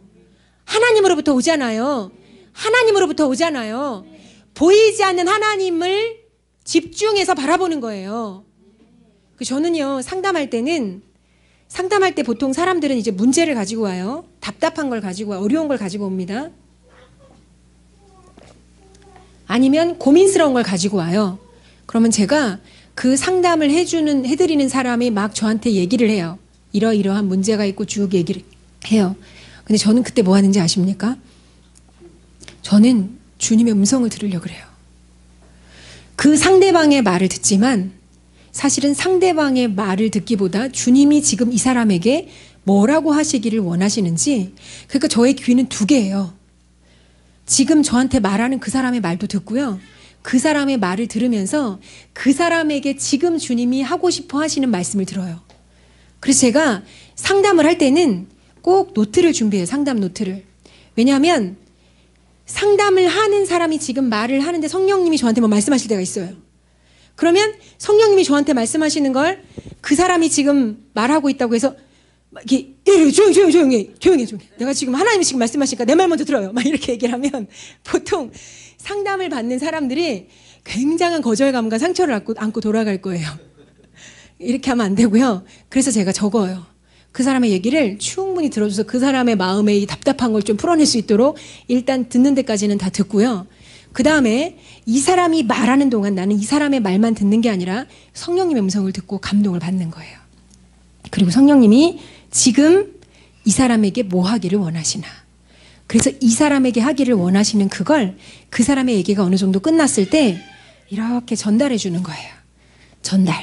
하나님으로부터 오잖아요. 하나님으로부터 오잖아요. 보이지 않는 하나님을 집중해서 바라보는 거예요. 저는요, 상담할 때 보통 사람들은 이제 문제를 가지고 와요. 답답한 걸 가지고 와요. 어려운 걸 가지고 옵니다. 아니면 고민스러운 걸 가지고 와요. 그러면 제가 그 상담을 해드리는 사람이 막 저한테 얘기를 해요. 이러이러한 문제가 있고 쭉 얘기를 해요. 근데 저는 그때 뭐 하는지 아십니까? 저는 주님의 음성을 들으려고 그래요. 그 상대방의 말을 듣지만 사실은 상대방의 말을 듣기보다 주님이 지금 이 사람에게 뭐라고 하시기를 원하시는지, 그러니까 저의 귀는 두 개예요. 지금 저한테 말하는 그 사람의 말도 듣고요. 그 사람의 말을 들으면서 그 사람에게 지금 주님이 하고 싶어 하시는 말씀을 들어요. 그래서 제가 상담을 할 때는 꼭 노트를 준비해요. 상담 노트를. 왜냐하면 상담을 하는 사람이 지금 말을 하는데 성령님이 저한테 뭐 말씀하실 때가 있어요. 그러면 성령님이 저한테 말씀하시는 걸 그 사람이 지금 말하고 있다고 해서 막 이렇게 조용히 내가 지금 하나님이 지금 말씀하시니까 내 말 먼저 들어요. 막 이렇게 얘기를 하면 보통 상담을 받는 사람들이 굉장한 거절감과 상처를 안고 돌아갈 거예요. 이렇게 하면 안 되고요. 그래서 제가 적어요. 그 사람의 얘기를 충분히 들어줘서 그 사람의 마음에 이 답답한 걸 좀 풀어낼 수 있도록 일단 듣는 데까지는 다 듣고요. 그 다음에 이 사람이 말하는 동안 나는 이 사람의 말만 듣는 게 아니라 성령님의 음성을 듣고 감동을 받는 거예요. 그리고 성령님이 지금 이 사람에게 뭐 하기를 원하시나. 그래서 이 사람에게 하기를 원하시는 그걸 그 사람의 얘기가 어느 정도 끝났을 때 이렇게 전달해 주는 거예요. 전달.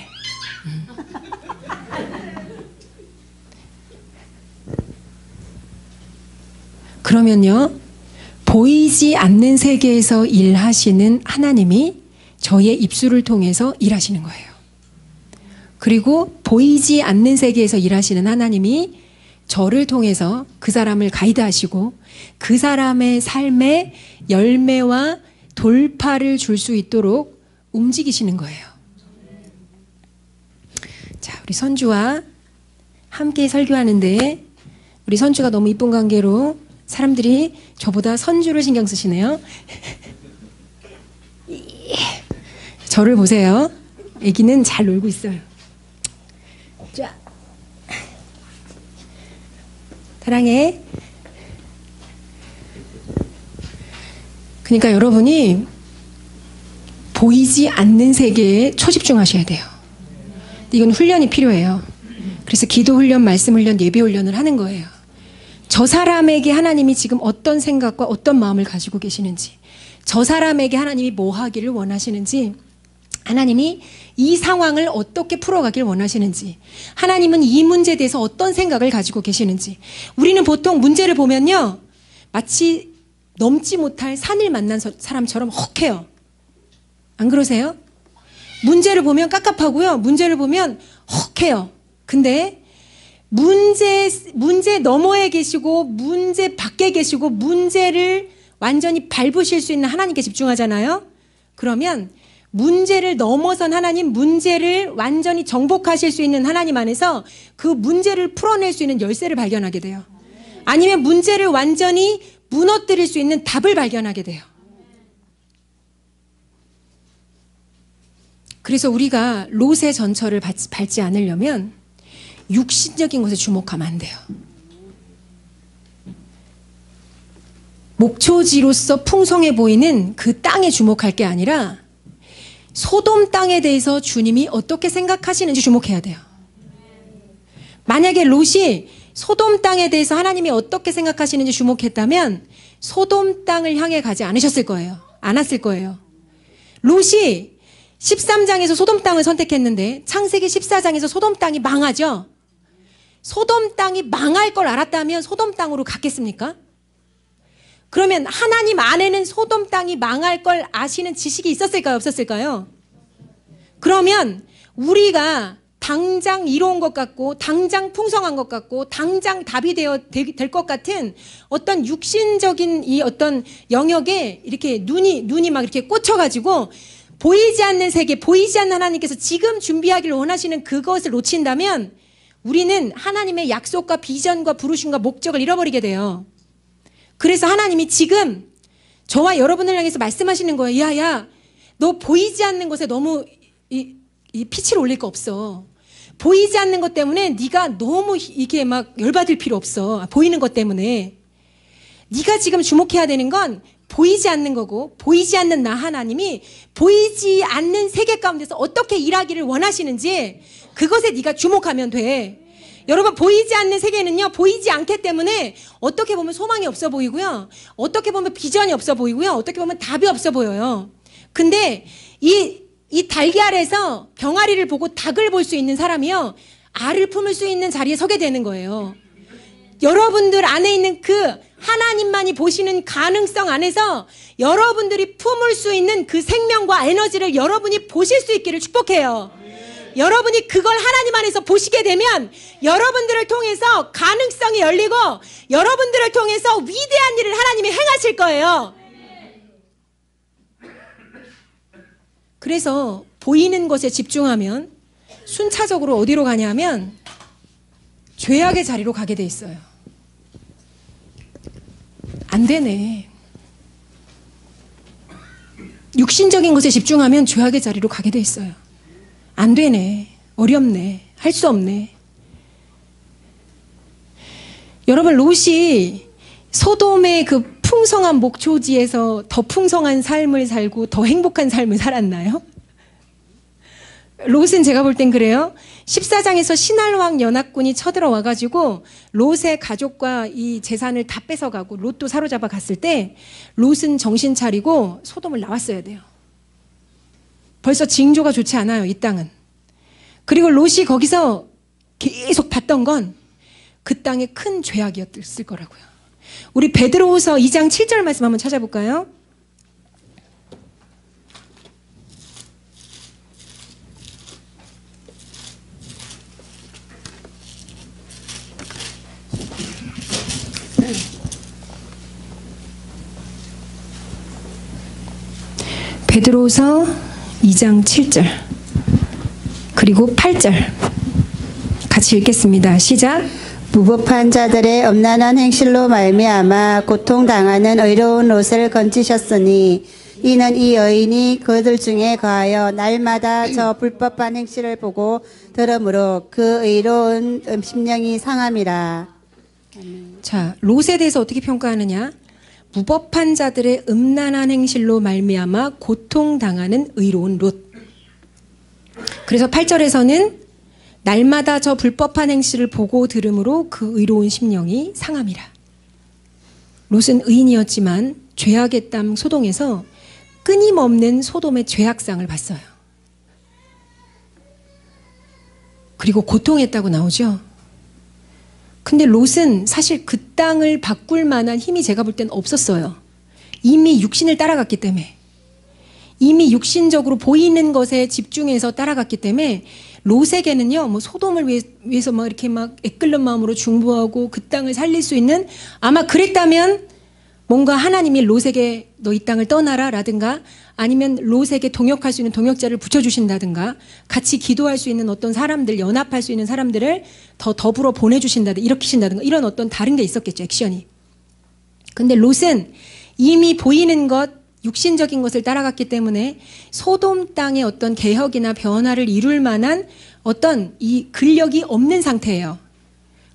그러면요, 보이지 않는 세계에서 일하시는 하나님이 저의 입술을 통해서 일하시는 거예요. 그리고 보이지 않는 세계에서 일하시는 하나님이 저를 통해서 그 사람을 가이드하시고 그 사람의 삶에 열매와 돌파를 줄 수 있도록 움직이시는 거예요. 자, 우리 선주와 함께 설교하는데 우리 선주가 너무 이쁜 관계로 사람들이 저보다 선주를 신경 쓰시네요. 저를 보세요. 아기는 잘 놀고 있어요. 자, 사랑해. 그러니까 여러분이 보이지 않는 세계에 초집중하셔야 돼요. 이건 훈련이 필요해요. 그래서 기도 훈련, 말씀 훈련, 예배 훈련을 하는 거예요. 저 사람에게 하나님이 지금 어떤 생각과 어떤 마음을 가지고 계시는지, 저 사람에게 하나님이 뭐 하기를 원하시는지, 하나님이 이 상황을 어떻게 풀어가길 원하시는지, 하나님은 이 문제에 대해서 어떤 생각을 가지고 계시는지. 우리는 보통 문제를 보면요, 마치 넘지 못할 산을 만난 사람처럼 헉해요. 안 그러세요? 문제를 보면 깝깝하고요, 문제를 보면 헉해요. 근데 문제 너머에 계시고 문제 밖에 계시고 문제를 완전히 밟으실 수 있는 하나님께 집중하잖아요. 그러면 문제를 넘어선 하나님, 문제를 완전히 정복하실 수 있는 하나님 안에서 그 문제를 풀어낼 수 있는 열쇠를 발견하게 돼요. 아니면 문제를 완전히 무너뜨릴 수 있는 답을 발견하게 돼요. 그래서 우리가 롯의 전철을 밟지 않으려면 육신적인 것에 주목하면 안 돼요. 목초지로서 풍성해 보이는 그 땅에 주목할 게 아니라 소돔 땅에 대해서 주님이 어떻게 생각하시는지 주목해야 돼요. 만약에 롯이 소돔 땅에 대해서 하나님이 어떻게 생각하시는지 주목했다면 소돔 땅을 향해 가지 않으셨을 거예요. 않았을 거예요. 롯이 13장에서 소돔 땅을 선택했는데 창세기 14장에서 소돔 땅이 망하죠. 소돔 땅이 망할 걸 알았다면 소돔 땅으로 갔겠습니까? 그러면 하나님 안에는 소돔 땅이 망할 걸 아시는 지식이 있었을까요? 없었을까요? 그러면 우리가 당장 이로운 것 같고 당장 풍성한 것 같고 당장 답이 될 것 같은 어떤 육신적인 이 어떤 영역에 이렇게 눈이 막 이렇게 꽂혀가지고 보이지 않는 세계, 보이지 않는 하나님께서 지금 준비하기를 원하시는 그것을 놓친다면 우리는 하나님의 약속과 비전과 부르심과 목적을 잃어버리게 돼요. 그래서 하나님이 지금 저와 여러분을 향해서 말씀하시는 거예요. 야야, 너 보이지 않는 것에 너무 이 피치를 올릴 거 없어. 보이지 않는 것 때문에 네가 너무 이게 막 열받을 필요 없어. 보이는 것 때문에. 네가 지금 주목해야 되는 건 보이지 않는 거고, 보이지 않는 나 하나님이 보이지 않는 세계 가운데서 어떻게 일하기를 원하시는지 그것에 네가 주목하면 돼. 여러분, 보이지 않는 세계는요, 보이지 않기 때문에 어떻게 보면 소망이 없어 보이고요, 어떻게 보면 비전이 없어 보이고요, 어떻게 보면 답이 없어 보여요. 근데 이 달걀에서 병아리를 보고 닭을 볼 수 있는 사람이요, 알을 품을 수 있는 자리에 서게 되는 거예요. 여러분들 안에 있는 그 하나님만이 보시는 가능성 안에서 여러분들이 품을 수 있는 그 생명과 에너지를 여러분이 보실 수 있기를 축복해요. 여러분이 그걸 하나님 안에서 보시게 되면 여러분들을 통해서 가능성이 열리고 여러분들을 통해서 위대한 일을 하나님이 행하실 거예요. 그래서 보이는 것에 집중하면 순차적으로 어디로 가냐면 죄악의 자리로 가게 돼 있어요. 안 되네. 육신적인 것에 집중하면 죄악의 자리로 가게 돼 있어요. 안 되네. 어렵네. 할 수 없네. 여러분, 롯이 소돔의 그 풍성한 목초지에서 더 풍성한 삶을 살고 더 행복한 삶을 살았나요? 롯은 제가 볼 땐 그래요. 14장에서 신할왕 연합군이 쳐들어와가지고 롯의 가족과 이 재산을 다 뺏어가고 롯도 사로잡아 갔을 때 롯은 정신 차리고 소돔을 나왔어야 돼요. 벌써 징조가 좋지 않아요, 이 땅은. 그리고 롯이 거기서 계속 봤던 건 그 땅의 큰 죄악이었을 거라고요. 우리 베드로후서 2장 7절 말씀 한번 찾아볼까요? 베드로후서 2장 7절 그리고 8절 같이 읽겠습니다. 시작. 무법한 자들의 엄난한 행실로 말미암아 고통당하는 의로운 롯을 건지셨으니 이는 이 여인이 그들 중에 거하여 날마다 저 불법한 행실을 보고 들으므로 그 의로운 심령이 상함이라. 자, 롯에 대해서 어떻게 평가하느냐? 무법한 자들의 음란한 행실로 말미암아 고통당하는 의로운 롯. 그래서 8절에서는 날마다 저 불법한 행실을 보고 들으므로 그 의로운 심령이 상함이라. 롯은 의인이었지만 죄악의 땅 소동에서 끊임없는 소돔의 죄악상을 봤어요. 그리고 고통했다고 나오죠. 근데 롯은 사실 그 땅을 바꿀 만한 힘이 제가 볼 땐 없었어요. 이미 육신을 따라갔기 때문에. 이미 육신적으로 보이는 것에 집중해서 따라갔기 때문에 롯에게는요, 뭐 소돔을 위해서 막 이렇게 막 애끓는 마음으로 중보하고 그 땅을 살릴 수 있는, 아마 그랬다면 뭔가 하나님이 롯에게 너 이 땅을 떠나라 라든가, 아니면 롯에게 동역할 수 있는 동역자를 붙여주신다든가, 같이 기도할 수 있는 어떤 사람들, 연합할 수 있는 사람들을 더 더불어 보내주신다든가, 일으키신다든가, 이런 어떤 다른 게 있었겠죠, 액션이. 근데 롯은 이미 보이는 것, 육신적인 것을 따라갔기 때문에 소돔 땅의 어떤 개혁이나 변화를 이룰 만한 어떤 이 근력이 없는 상태예요.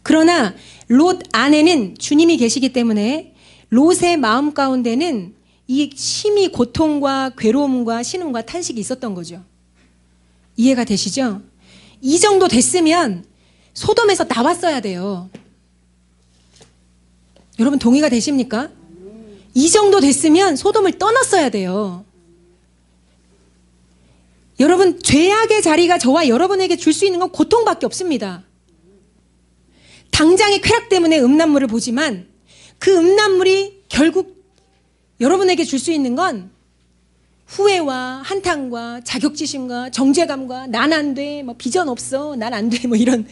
그러나 롯 안에는 주님이 계시기 때문에 롯의 마음 가운데는 이 심히 고통과 괴로움과 신음과 탄식이 있었던 거죠. 이해가 되시죠? 이 정도 됐으면 소돔에서 나왔어야 돼요. 여러분 동의가 되십니까? 이 정도 됐으면 소돔을 떠났어야 돼요. 여러분, 죄악의 자리가 저와 여러분에게 줄 수 있는 건 고통밖에 없습니다. 당장의 쾌락 때문에 음란물을 보지만 그 음란물이 결국 여러분에게 줄 수 있는 건 후회와 한탄과 자격지심과 정죄감과 난 안 돼, 뭐 비전 없어, 난 안 돼, 뭐 이런,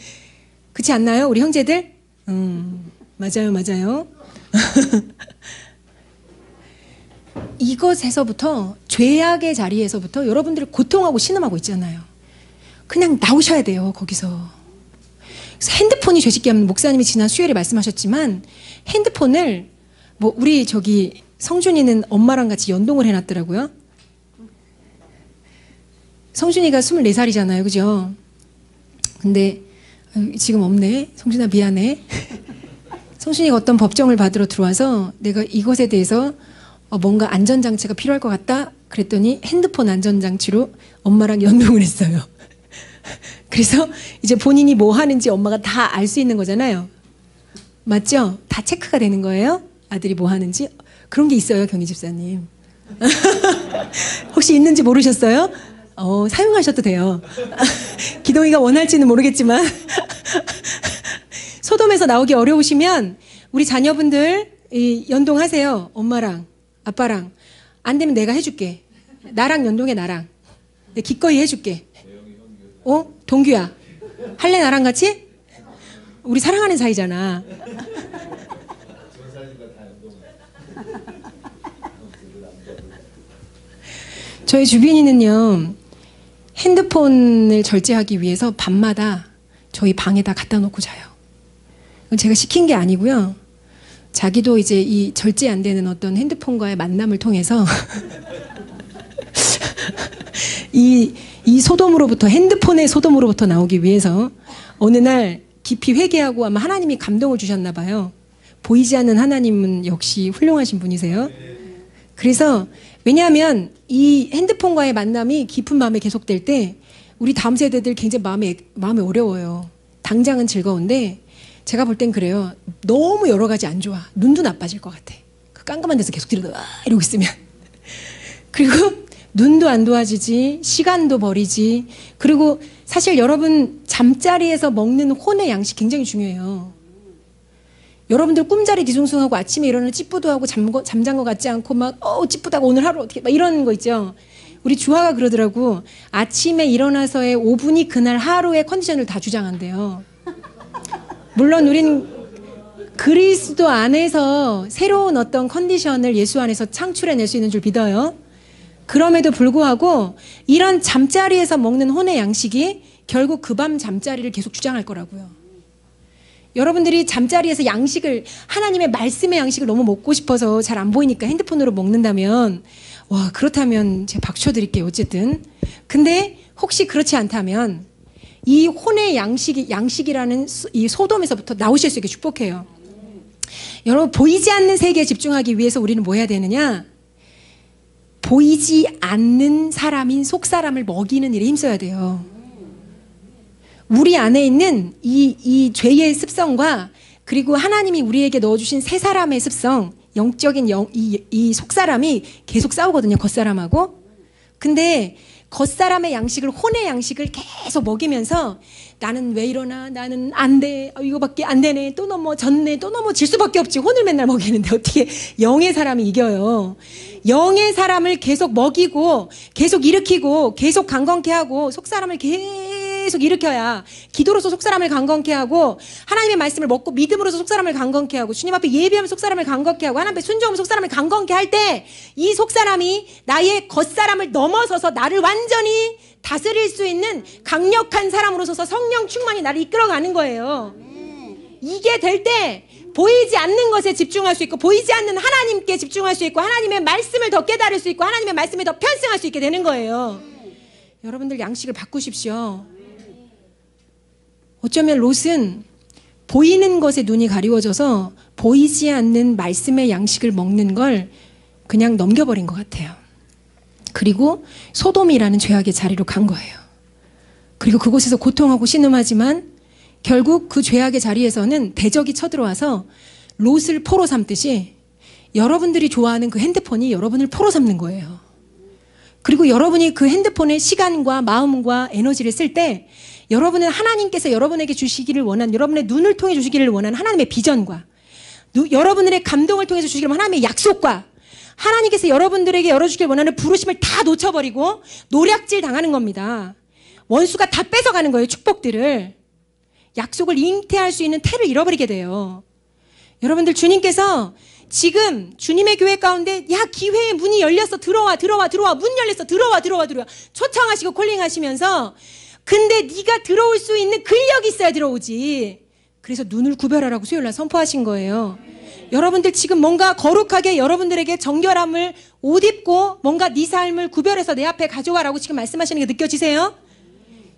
그렇지 않나요? 우리 형제들? 맞아요, 맞아요. 이것에서부터, 죄악의 자리에서부터 여러분들을 고통하고 신음하고 있잖아요. 그냥 나오셔야 돼요, 거기서. 그래서 핸드폰이 죄짓게 하면, 목사님이 지난 수요일에 말씀하셨지만 핸드폰을 뭐 우리 저기 성준이는 엄마랑 같이 연동을 해놨더라고요. 성준이가 24살이잖아요, 그죠? 근데 지금 없네. 성준아 미안해. 성준이가 어떤 법정을 받으러 들어와서 내가 이것에 대해서 뭔가 안전장치가 필요할 것 같다 그랬더니 핸드폰 안전장치로 엄마랑 연동을 했어요. 그래서 이제 본인이 뭐 하는지 엄마가 다 알 수 있는 거잖아요. 맞죠? 다 체크가 되는 거예요. 아들이 뭐 하는지. 그런 게 있어요, 경희 집사님. 혹시 있는지 모르셨어요? 사용하셔도 돼요. 기동이가 원할지는 모르겠지만 소돔에서 나오기 어려우시면 우리 자녀분들 연동하세요. 엄마랑 아빠랑. 안 되면 내가 해줄게. 나랑 연동해, 나랑. 내가 기꺼이 해줄게. 동규야, 할래 나랑 같이? 우리 사랑하는 사이잖아. 저희 주빈이는요, 핸드폰을 절제하기 위해서 밤마다 저희 방에다 갖다 놓고 자요. 제가 시킨 게 아니고요. 자기도 이제 이 절제 안 되는 어떤 핸드폰과의 만남을 통해서 이 소돔으로부터, 핸드폰의 소돔으로부터 나오기 위해서 어느 날 깊이 회개하고 아마 하나님이 감동을 주셨나 봐요. 보이지 않는 하나님은 역시 훌륭하신 분이세요. 그래서 왜냐하면 이 핸드폰과의 만남이 깊은 마음에 계속될 때 우리 다음 세대들 굉장히 마음이 어려워요. 당장은 즐거운데 제가 볼 땐 그래요. 너무 여러 가지 안 좋아. 눈도 나빠질 것 같아. 그 깜깜한 데서 계속 이러고 있으면. 그리고 눈도 안 도와주지, 시간도 버리지. 그리고 사실 여러분 잠자리에서 먹는 혼의 양식 굉장히 중요해요. 여러분들 꿈자리 뒤숭숭하고 아침에 일어나면 찌뿌드하고 잠잔 것 같지 않고 막 찌뿌다고 오늘 하루 어떻게 막 이런 거 있죠. 우리 주하가 그러더라고. 아침에 일어나서의 5분이 그날 하루의 컨디션을 다 주장한대요. 물론 우린 그리스도 안에서 새로운 어떤 컨디션을 예수 안에서 창출해낼 수 있는 줄 믿어요. 그럼에도 불구하고 이런 잠자리에서 먹는 혼의 양식이 결국 그 밤 잠자리를 계속 주장할 거라고요. 여러분들이 잠자리에서 양식을, 하나님의 말씀의 양식을 너무 먹고 싶어서 잘 안 보이니까 핸드폰으로 먹는다면, 와, 그렇다면 제가 박수 쳐드릴게요. 어쨌든. 근데 혹시 그렇지 않다면 이 혼의 양식이라는 이 소돔에서부터 나오실 수 있게 축복해요. 여러분, 보이지 않는 세계에 집중하기 위해서 우리는 뭐 해야 되느냐? 보이지 않는 사람인 속사람을 먹이는 일에 힘써야 돼요. 우리 안에 있는 이 죄의 습성과 그리고 하나님이 우리에게 넣어주신 새 사람의 습성, 영적인 이 속사람이 계속 싸우거든요. 겉사람하고. 근데 겉사람의 양식을, 혼의 양식을 계속 먹이면서 나는 왜 이러나, 나는 안 돼, 이거밖에 안 되네, 또 넘어졌네, 또 넘어질 수밖에 없지. 혼을 맨날 먹이는데 어떻게 영의 사람이 이겨요. 영의 사람을 계속 먹이고 계속 일으키고 계속 강건케 하고 속사람을 계속 일으켜야, 기도로서 속사람을 강건케 하고 하나님의 말씀을 먹고 믿음으로서 속사람을 강건케 하고 주님 앞에 예비하면 속사람을 강건케 하고 하나님 앞에 순종하면 속사람을 강건케 할 때 이 속사람이 나의 겉사람을 넘어서서 나를 완전히 다스릴 수 있는 강력한 사람으로서 성령 충만이 나를 이끌어가는 거예요. 이게 될 때 보이지 않는 것에 집중할 수 있고 보이지 않는 하나님께 집중할 수 있고 하나님의 말씀을 더 깨달을 수 있고 하나님의 말씀에 더 편승할 수 있게 되는 거예요. 여러분들 양식을 바꾸십시오. 어쩌면 롯은 보이는 것에 눈이 가리워져서 보이지 않는 말씀의 양식을 먹는 걸 그냥 넘겨버린 것 같아요. 그리고 소돔이라는 죄악의 자리로 간 거예요. 그리고 그곳에서 고통하고 신음하지만 결국 그 죄악의 자리에서는 대적이 쳐들어와서 롯을 포로 삼듯이 여러분들이 좋아하는 그 핸드폰이 여러분을 포로 삼는 거예요. 그리고 여러분이 그 핸드폰에 시간과 마음과 에너지를 쓸 때 여러분은 하나님께서 여러분에게 주시기를 원하는, 여러분의 눈을 통해 주시기를 원하는 하나님의 비전과 여러분들의 감동을 통해서 주시기를 원하는 하나님의 약속과 하나님께서 여러분들에게 열어주기를 원하는 부르심을 다 놓쳐버리고 노략질 당하는 겁니다. 원수가 다 뺏어가는 거예요. 축복들을. 약속을 잉태할 수 있는 태를 잃어버리게 돼요. 여러분들, 주님께서 지금 주님의 교회 가운데 야, 기회의 문이 열렸어, 들어와 문 열렸어, 들어와 초청하시고 콜링하시면서, 근데 네가 들어올 수 있는 근력이 있어야 들어오지. 그래서 눈을 구별하라고 수요일날 선포하신 거예요. 여러분들 지금 뭔가 거룩하게 여러분들에게 정결함을 옷 입고 뭔가 네 삶을 구별해서 내 앞에 가져와라고 지금 말씀하시는 게 느껴지세요?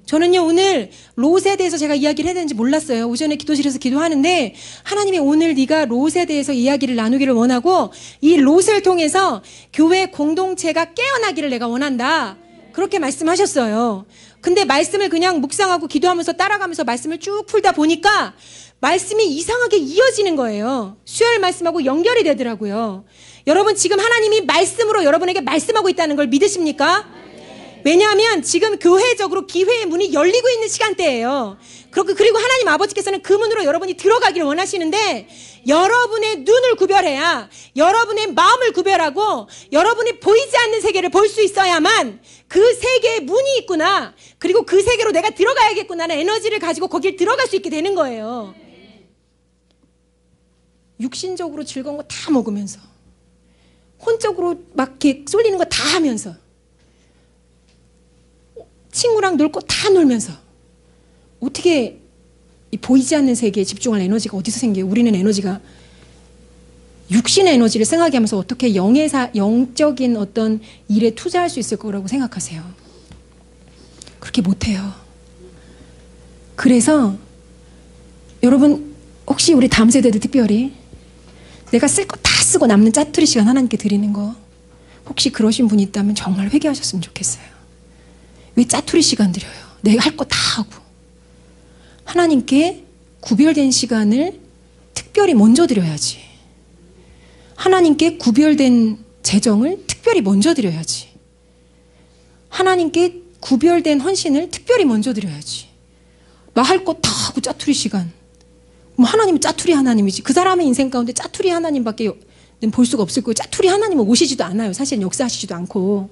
저는요, 오늘 롯에 대해서 제가 이야기를 해야 되는지 몰랐어요. 오전에 기도실에서 기도하는데 하나님이 오늘 네가 롯에 대해서 이야기를 나누기를 원하고 이 롯을 통해서 교회 공동체가 깨어나기를 내가 원한다. 그렇게 말씀하셨어요. 근데 말씀을 그냥 묵상하고 기도하면서 따라가면서 말씀을 쭉 풀다 보니까 말씀이 이상하게 이어지는 거예요. 수요일 말씀하고 연결이 되더라고요. 여러분, 지금 하나님이 말씀으로 여러분에게 말씀하고 있다는 걸 믿으십니까? 왜냐하면 지금 교회적으로 기회의 문이 열리고 있는 시간대예요. 그리고 하나님 아버지께서는 그 문으로 여러분이 들어가기를 원하시는데 여러분의 눈을 구별해야, 여러분의 마음을 구별하고 여러분이 보이지 않는 세계를 볼 수 있어야만 그 세계에 문이 있구나, 그리고 그 세계로 내가 들어가야겠구나는 에너지를 가지고 거길 들어갈 수 있게 되는 거예요. 육신적으로 즐거운 거 다 먹으면서 혼적으로 막 이렇게 쏠리는 거 다 하면서 친구랑 놀 거 다 놀면서 어떻게 이 보이지 않는 세계에 집중할 에너지가 어디서 생겨요? 우리는 에너지가 육신의 에너지를 생각하게 하면서 어떻게 영적인 어떤 일에 투자할 수 있을 거라고 생각하세요? 그렇게 못해요. 그래서 여러분, 혹시 우리 다음 세대들 특별히 내가 쓸 거 다 쓰고 남는 짜투리 시간 하나님께 드리는 거, 혹시 그러신 분이 있다면 정말 회개하셨으면 좋겠어요. 왜 짜투리 시간 드려요? 내가 할 거 다 하고. 하나님께 구별된 시간을 특별히 먼저 드려야지. 하나님께 구별된 재정을 특별히 먼저 드려야지. 하나님께 구별된 헌신을 특별히 먼저 드려야지. 나 할 거 다 하고 짜투리 시간. 뭐 하나님은 짜투리 하나님이지. 그 사람의 인생 가운데 짜투리 하나님밖에 볼 수가 없을 거예요. 짜투리 하나님은 오시지도 않아요. 사실은 역사하시지도 않고.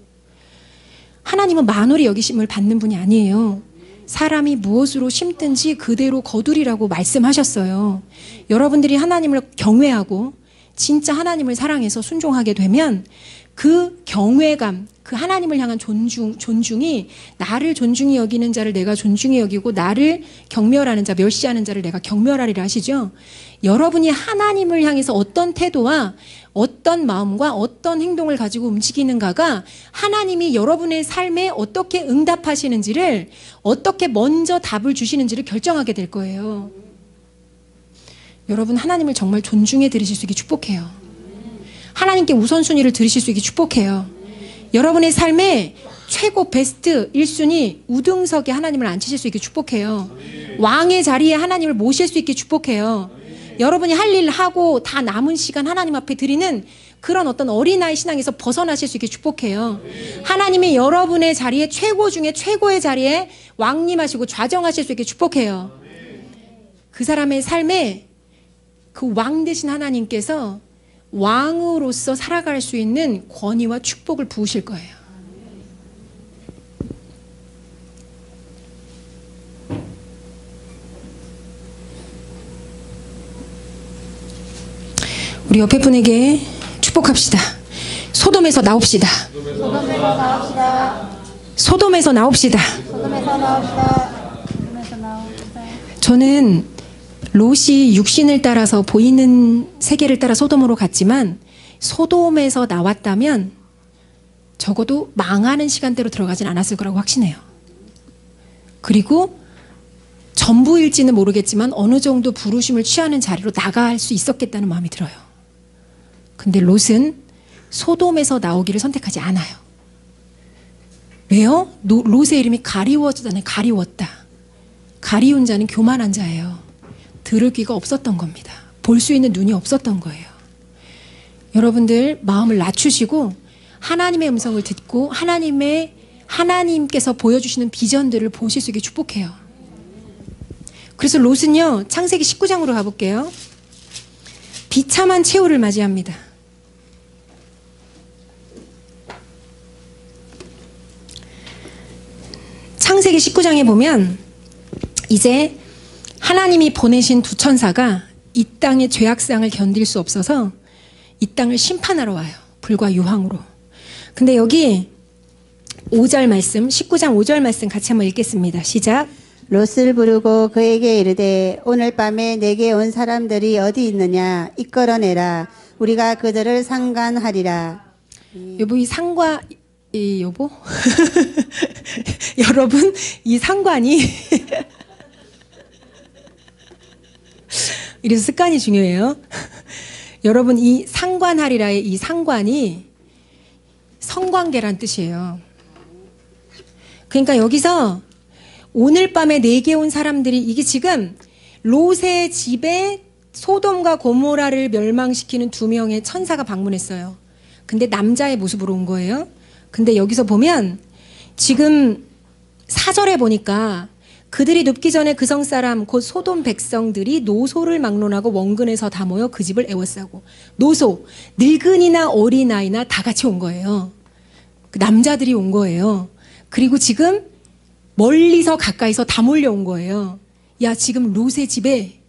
하나님은 만월이 여기심을 받는 분이 아니에요. 사람이 무엇으로 심든지 그대로 거두리라고 말씀하셨어요. 여러분들이 하나님을 경외하고 진짜 하나님을 사랑해서 순종하게 되면 그 경외감, 그 하나님을 향한 존중이 나를 존중히 여기는 자를 내가 존중히 여기고 나를 경멸하는 자, 멸시하는 자를 내가 경멸하리라 하시죠. 여러분이 하나님을 향해서 어떤 태도와 어떤 마음과 어떤 행동을 가지고 움직이는가가 하나님이 여러분의 삶에 어떻게 응답하시는지를, 어떻게 먼저 답을 주시는지를 결정하게 될 거예요. 여러분, 하나님을 정말 존중해 드리실 수 있게 축복해요. 하나님께 우선순위를 드리실 수 있게 축복해요. 여러분의 삶에 최고 베스트 1순위 우등석에 하나님을 앉히실 수 있게 축복해요. 왕의 자리에 하나님을 모실 수 있게 축복해요. 여러분이 할 일 하고 다 남은 시간 하나님 앞에 드리는 그런 어떤 어린아이 신앙에서 벗어나실 수 있게 축복해요. 하나님이 여러분의 자리에 최고 중에 최고의 자리에 왕림하시고 좌정하실 수 있게 축복해요. 그 사람의 삶에 그 왕 되신 하나님께서 왕으로서 살아갈 수 있는 권위와 축복을 부으실 거예요. 우리 옆에 분에게 축복합시다. 소돔에서 나옵시다. 소돔에서 나옵시다. 소돔에서 나옵시다. 소돔에서 나옵시다. 소돔에서 나옵시다. 저는 롯이 육신을 따라서 보이는 세계를 따라 소돔으로 갔지만 소돔에서 나왔다면 적어도 망하는 시간대로 들어가진 않았을 거라고 확신해요. 그리고 전부일지는 모르겠지만 어느 정도 부르심을 취하는 자리로 나갈 수 있었겠다는 마음이 들어요. 근데 롯은 소돔에서 나오기를 선택하지 않아요. 왜요? 롯의 이름이 가리워졌잖아요. 가리웠다. 가리운 자는 교만한 자예요. 들을 귀가 없었던 겁니다. 볼 수 있는 눈이 없었던 거예요. 여러분들 마음을 낮추시고 하나님의 음성을 듣고 하나님께서 보여주시는 비전들을 보실 수 있게 축복해요. 그래서 롯은요, 창세기 19장으로 가볼게요. 비참한 최후를 맞이합니다. 창세기 19장에 보면 이제 하나님이 보내신 두 천사가 이 땅의 죄악상을 견딜 수 없어서 이 땅을 심판하러 와요. 불과 유황으로. 근데 여기 5절 말씀, 19장 5절 말씀 같이 한번 읽겠습니다. 시작. 롯을 부르고 그에게 이르되 오늘 밤에 내게 온 사람들이 어디 있느냐 이끌어내라. 우리가 그들을 상관하리라. 여보, 여보? 여러분, 이 상관이 이래서 습관이 중요해요. 여러분, 이 상관하리라의 이 상관이 성관계란 뜻이에요. 그러니까 여기서 오늘 밤에 내게 온 사람들이, 이게 지금 롯의 집에 소돔과 고모라를 멸망시키는 두 명의 천사가 방문했어요. 근데 남자의 모습으로 온 거예요. 근데 여기서 보면 지금 4절에 보니까 그들이 눕기 전에 그 성 사람 곧 소돔 백성들이 노소를 막론하고 원근에서 다 모여 그 집을 애워싸고. 노소, 늙은이나 어린아이나 다 같이 온 거예요. 그 남자들이 온 거예요. 그리고 지금 멀리서 가까이서 다 몰려온 거예요. 야, 지금 롯의 집에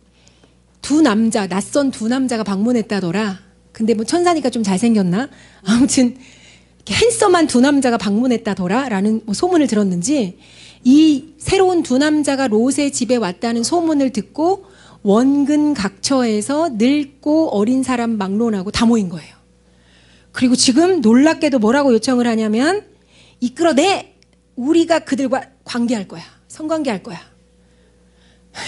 낯선 두 남자가 방문했다더라. 근데 뭐 천사니까 좀 잘생겼나? 아무튼 핸섬한 두 남자가 방문했다더라 라는 뭐 소문을 들었는지, 이 새로운 두 남자가 롯의 집에 왔다는 소문을 듣고 원근 각처에서 늙고 어린 사람 막론하고 다 모인 거예요. 그리고 지금 놀랍게도 뭐라고 요청을 하냐면, 이끌어내! 우리가 그들과 관계할 거야. 성관계할 거야.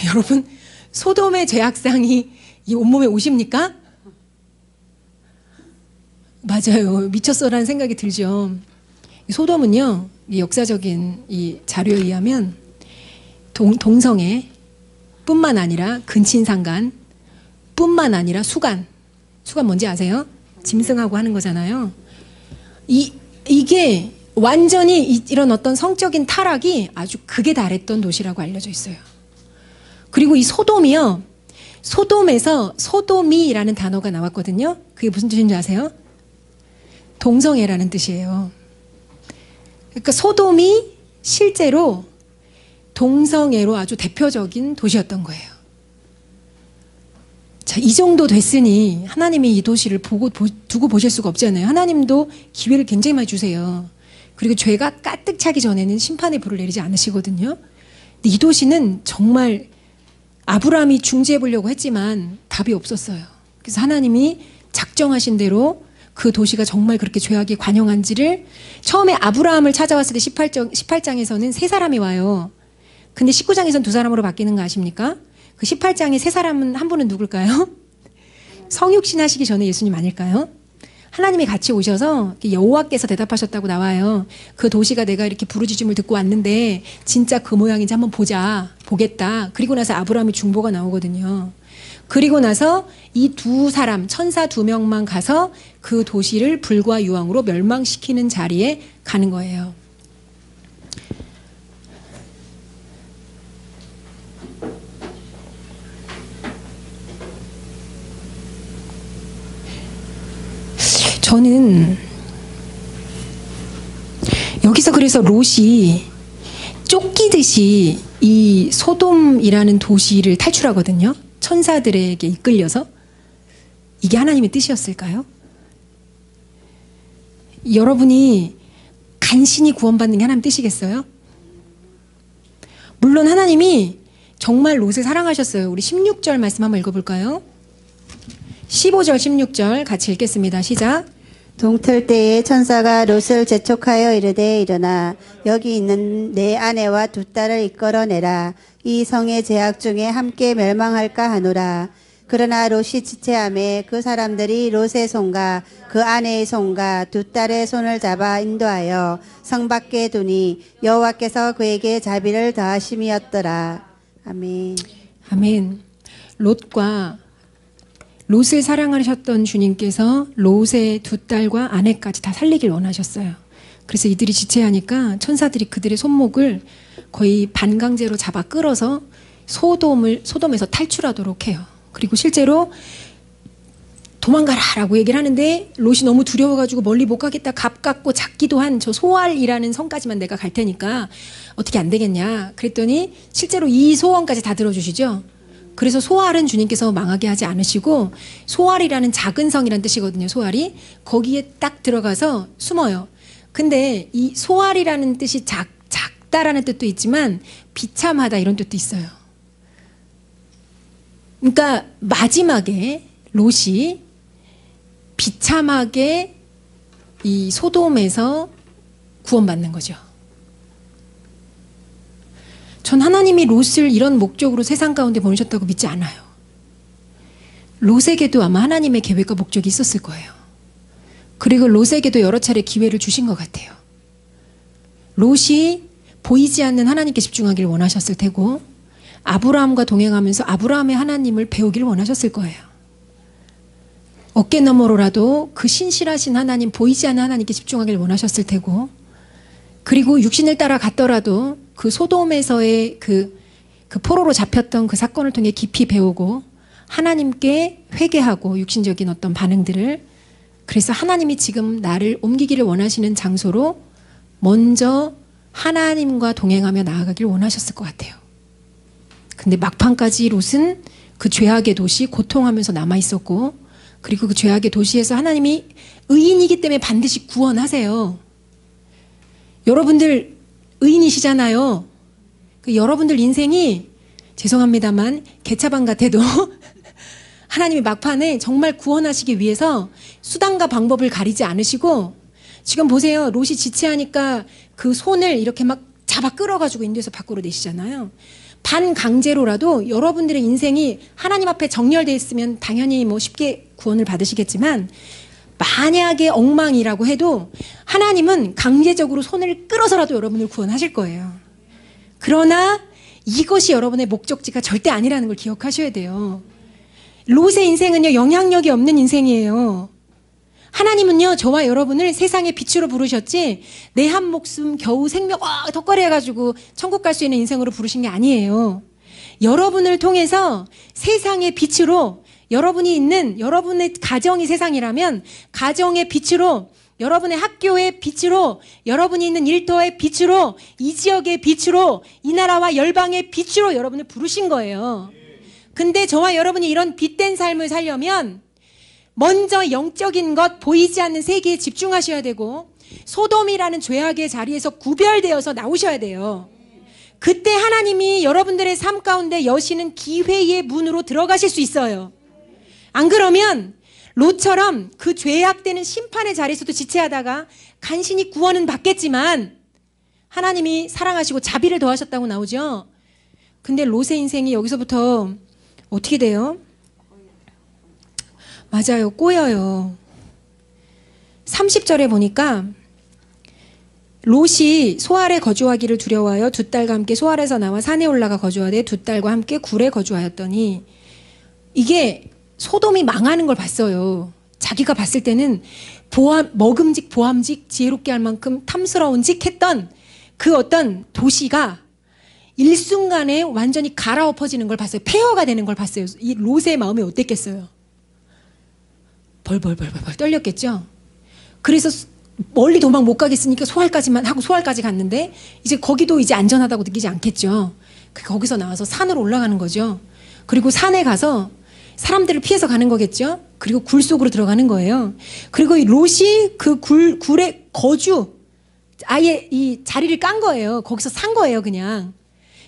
여러분, 소돔의 죄악상이 이 온몸에 오십니까? 맞아요. 미쳤어라는 생각이 들죠. 소돔은요, 이 역사적인 이 자료에 의하면 동성애 뿐만 아니라 근친상간 뿐만 아니라 수간 뭔지 아세요? 짐승하고 하는 거잖아요. 이게 완전히 이런 어떤 성적인 타락이 아주 극에 달했던 도시라고 알려져 있어요. 그리고 이 소돔이요. 소돔에서 소도미라는 단어가 나왔거든요. 그게 무슨 뜻인지 아세요? 동성애라는 뜻이에요. 그러니까 소돔이 실제로 동성애로 아주 대표적인 도시였던 거예요. 자, 이 정도 됐으니 하나님이 이 도시를 두고 보실 수가 없잖아요. 하나님도 기회를 굉장히 많이 주세요. 그리고 죄가 가득 차기 전에는 심판의 불을 내리지 않으시거든요. 근데 이 도시는 정말 아브라함이 중지해 보려고 했지만 답이 없었어요. 그래서 하나님이 작정하신 대로 그 도시가 정말 그렇게 죄악이 관영한지를 처음에 아브라함을 찾아왔을 때 18장에서는 세 사람이 와요. 근데 19장에서는 두 사람으로 바뀌는 거 아십니까? 그 18장에 세 사람은 한 분은 누굴까요? 성육신 하시기 전에 예수님 아닐까요? 하나님이 같이 오셔서 여호와께서 대답하셨다고 나와요. 그 도시가 내가 이렇게 부르짖음을 듣고 왔는데 진짜 그 모양인지 한번 보겠다. 그리고 나서 아브라함의 중보가 나오거든요. 그리고 나서 이 두 사람, 천사 두 명만 가서 그 도시를 불과 유황으로 멸망시키는 자리에 가는 거예요. 저는 여기서 그래서 롯이 쫓기듯이 이 소돔이라는 도시를 탈출하거든요. 천사들에게 이끌려서. 이게 하나님의 뜻이었을까요? 여러분이 간신히 구원받는 게 하나님 뜻이겠어요? 물론 하나님이 정말 롯을 사랑하셨어요. 우리 16절 말씀 한번 읽어볼까요? 15절 16절 같이 읽겠습니다. 시작. 동틀 때에 천사가 롯을 재촉하여 이르되 일어나 여기 있는 내 아내와 두 딸을 이끌어내라. 이 성의 제약 중에 함께 멸망할까 하노라. 그러나 롯이 지체함에 그 사람들이 롯의 손과 그 아내의 손과 두 딸의 손을 잡아 인도하여 성 밖에 두니 여호와께서 그에게 자비를 더하심이었더라. 아멘. 아멘. 롯을 사랑하셨던 주님께서 롯의 두 딸과 아내까지 다 살리길 원하셨어요. 그래서 이들이 지체하니까 천사들이 그들의 손목을 거의 반강제로 잡아 끌어서 소돔에서 탈출하도록 해요. 그리고 실제로 도망가라라고 얘기를 하는데 롯이 너무 두려워가지고 멀리 못 가겠다. 가깝고 작기도 한 저 소알이라는 성까지만 내가 갈 테니까 어떻게 안 되겠냐. 그랬더니 실제로 이 소원까지 다 들어주시죠. 그래서 소알은 주님께서 망하게 하지 않으시고 소알이라는 작은 성이라는 뜻이거든요. 소알이 거기에 딱 들어가서 숨어요. 근데 이 소알이라는 뜻이 작다라는 뜻도 있지만 비참하다 이런 뜻도 있어요. 그러니까 마지막에 롯이 비참하게 이 소돔에서 구원받는 거죠. 전 하나님이 롯을 이런 목적으로 세상 가운데 보내셨다고 믿지 않아요. 롯에게도 아마 하나님의 계획과 목적이 있었을 거예요. 그리고 롯에게도 여러 차례 기회를 주신 것 같아요. 롯이 보이지 않는 하나님께 집중하기를 원하셨을 테고 아브라함과 동행하면서 아브라함의 하나님을 배우기를 원하셨을 거예요. 어깨너머로라도 그 신실하신 하나님, 보이지 않는 하나님께 집중하기를 원하셨을 테고 그리고 육신을 따라 갔더라도 그 소돔에서의 그 포로로 잡혔던 그 사건을 통해 깊이 배우고 하나님께 회개하고 육신적인 어떤 반응들을 그래서 하나님이 지금 나를 옮기기를 원하시는 장소로 먼저 하나님과 동행하며 나아가길 원하셨을 것 같아요. 근데 막판까지 롯은 그 죄악의 도시 고통하면서 남아있었고 그리고 그 죄악의 도시에서 하나님이 의인이기 때문에 반드시 구원하세요. 여러분들 의인이시잖아요. 그 여러분들 인생이 죄송합니다만 개차반 같아도 하나님이 막판에 정말 구원하시기 위해서 수단과 방법을 가리지 않으시고 지금 보세요. 롯이 지체하니까 그 손을 이렇게 막 잡아 끌어가지고 인도에서 밖으로 내시잖아요. 반강제로라도 여러분들의 인생이 하나님 앞에 정렬되어 있으면 당연히 뭐 쉽게 구원을 받으시겠지만 만약에 엉망이라고 해도 하나님은 강제적으로 손을 끌어서라도 여러분을 구원하실 거예요. 그러나 이것이 여러분의 목적지가 절대 아니라는 걸 기억하셔야 돼요. 롯의 인생은요, 영향력이 없는 인생이에요. 하나님은요, 저와 여러분을 세상의 빛으로 부르셨지, 내 한 목숨 겨우 생명, 덕거리 해가지고 천국 갈 수 있는 인생으로 부르신 게 아니에요. 여러분을 통해서 세상의 빛으로, 여러분이 있는, 여러분의 가정이 세상이라면, 가정의 빛으로, 여러분의 학교의 빛으로, 여러분이 있는 일터의 빛으로, 이 지역의 빛으로, 이 나라와 열방의 빛으로 여러분을 부르신 거예요. 근데 저와 여러분이 이런 빛된 삶을 살려면 먼저 영적인 것, 보이지 않는 세계에 집중하셔야 되고, 소돔이라는 죄악의 자리에서 구별되어서 나오셔야 돼요. 그때 하나님이 여러분들의 삶 가운데 여시는 기회의 문으로 들어가실 수 있어요. 안 그러면 롯처럼 그 죄악되는 심판의 자리에서도 지체하다가 간신히 구원은 받겠지만 하나님이 사랑하시고 자비를 더하셨다고 나오죠. 근데 롯의 인생이 여기서부터 어떻게 돼요? 맞아요. 꼬여요. 30절에 보니까 롯이 소알에 거주하기를 두려워하여 두 딸과 함께 소알에서 나와 산에 올라가 거주하되 두 딸과 함께 굴에 거주하였더니, 이게 소돔이 망하는 걸 봤어요. 자기가 봤을 때는 먹음직 보암직 지혜롭게 할 만큼 탐스러운직 했던 그 어떤 도시가 일순간에 완전히 갈아엎어지는 걸 봤어요. 폐허가 되는 걸 봤어요. 이 롯의 마음이 어땠겠어요? 벌벌 떨렸겠죠. 그래서 멀리 도망 못 가겠으니까 소알까지만 하고 소알까지 갔는데 이제 거기도 이제 안전하다고 느끼지 않겠죠. 거기서 나와서 산으로 올라가는 거죠. 그리고 산에 가서 사람들을 피해서 가는 거겠죠. 그리고 굴 속으로 들어가는 거예요. 그리고 이 롯이 그 굴의 거주, 아예 이 자리를 깐 거예요. 거기서 산 거예요, 그냥.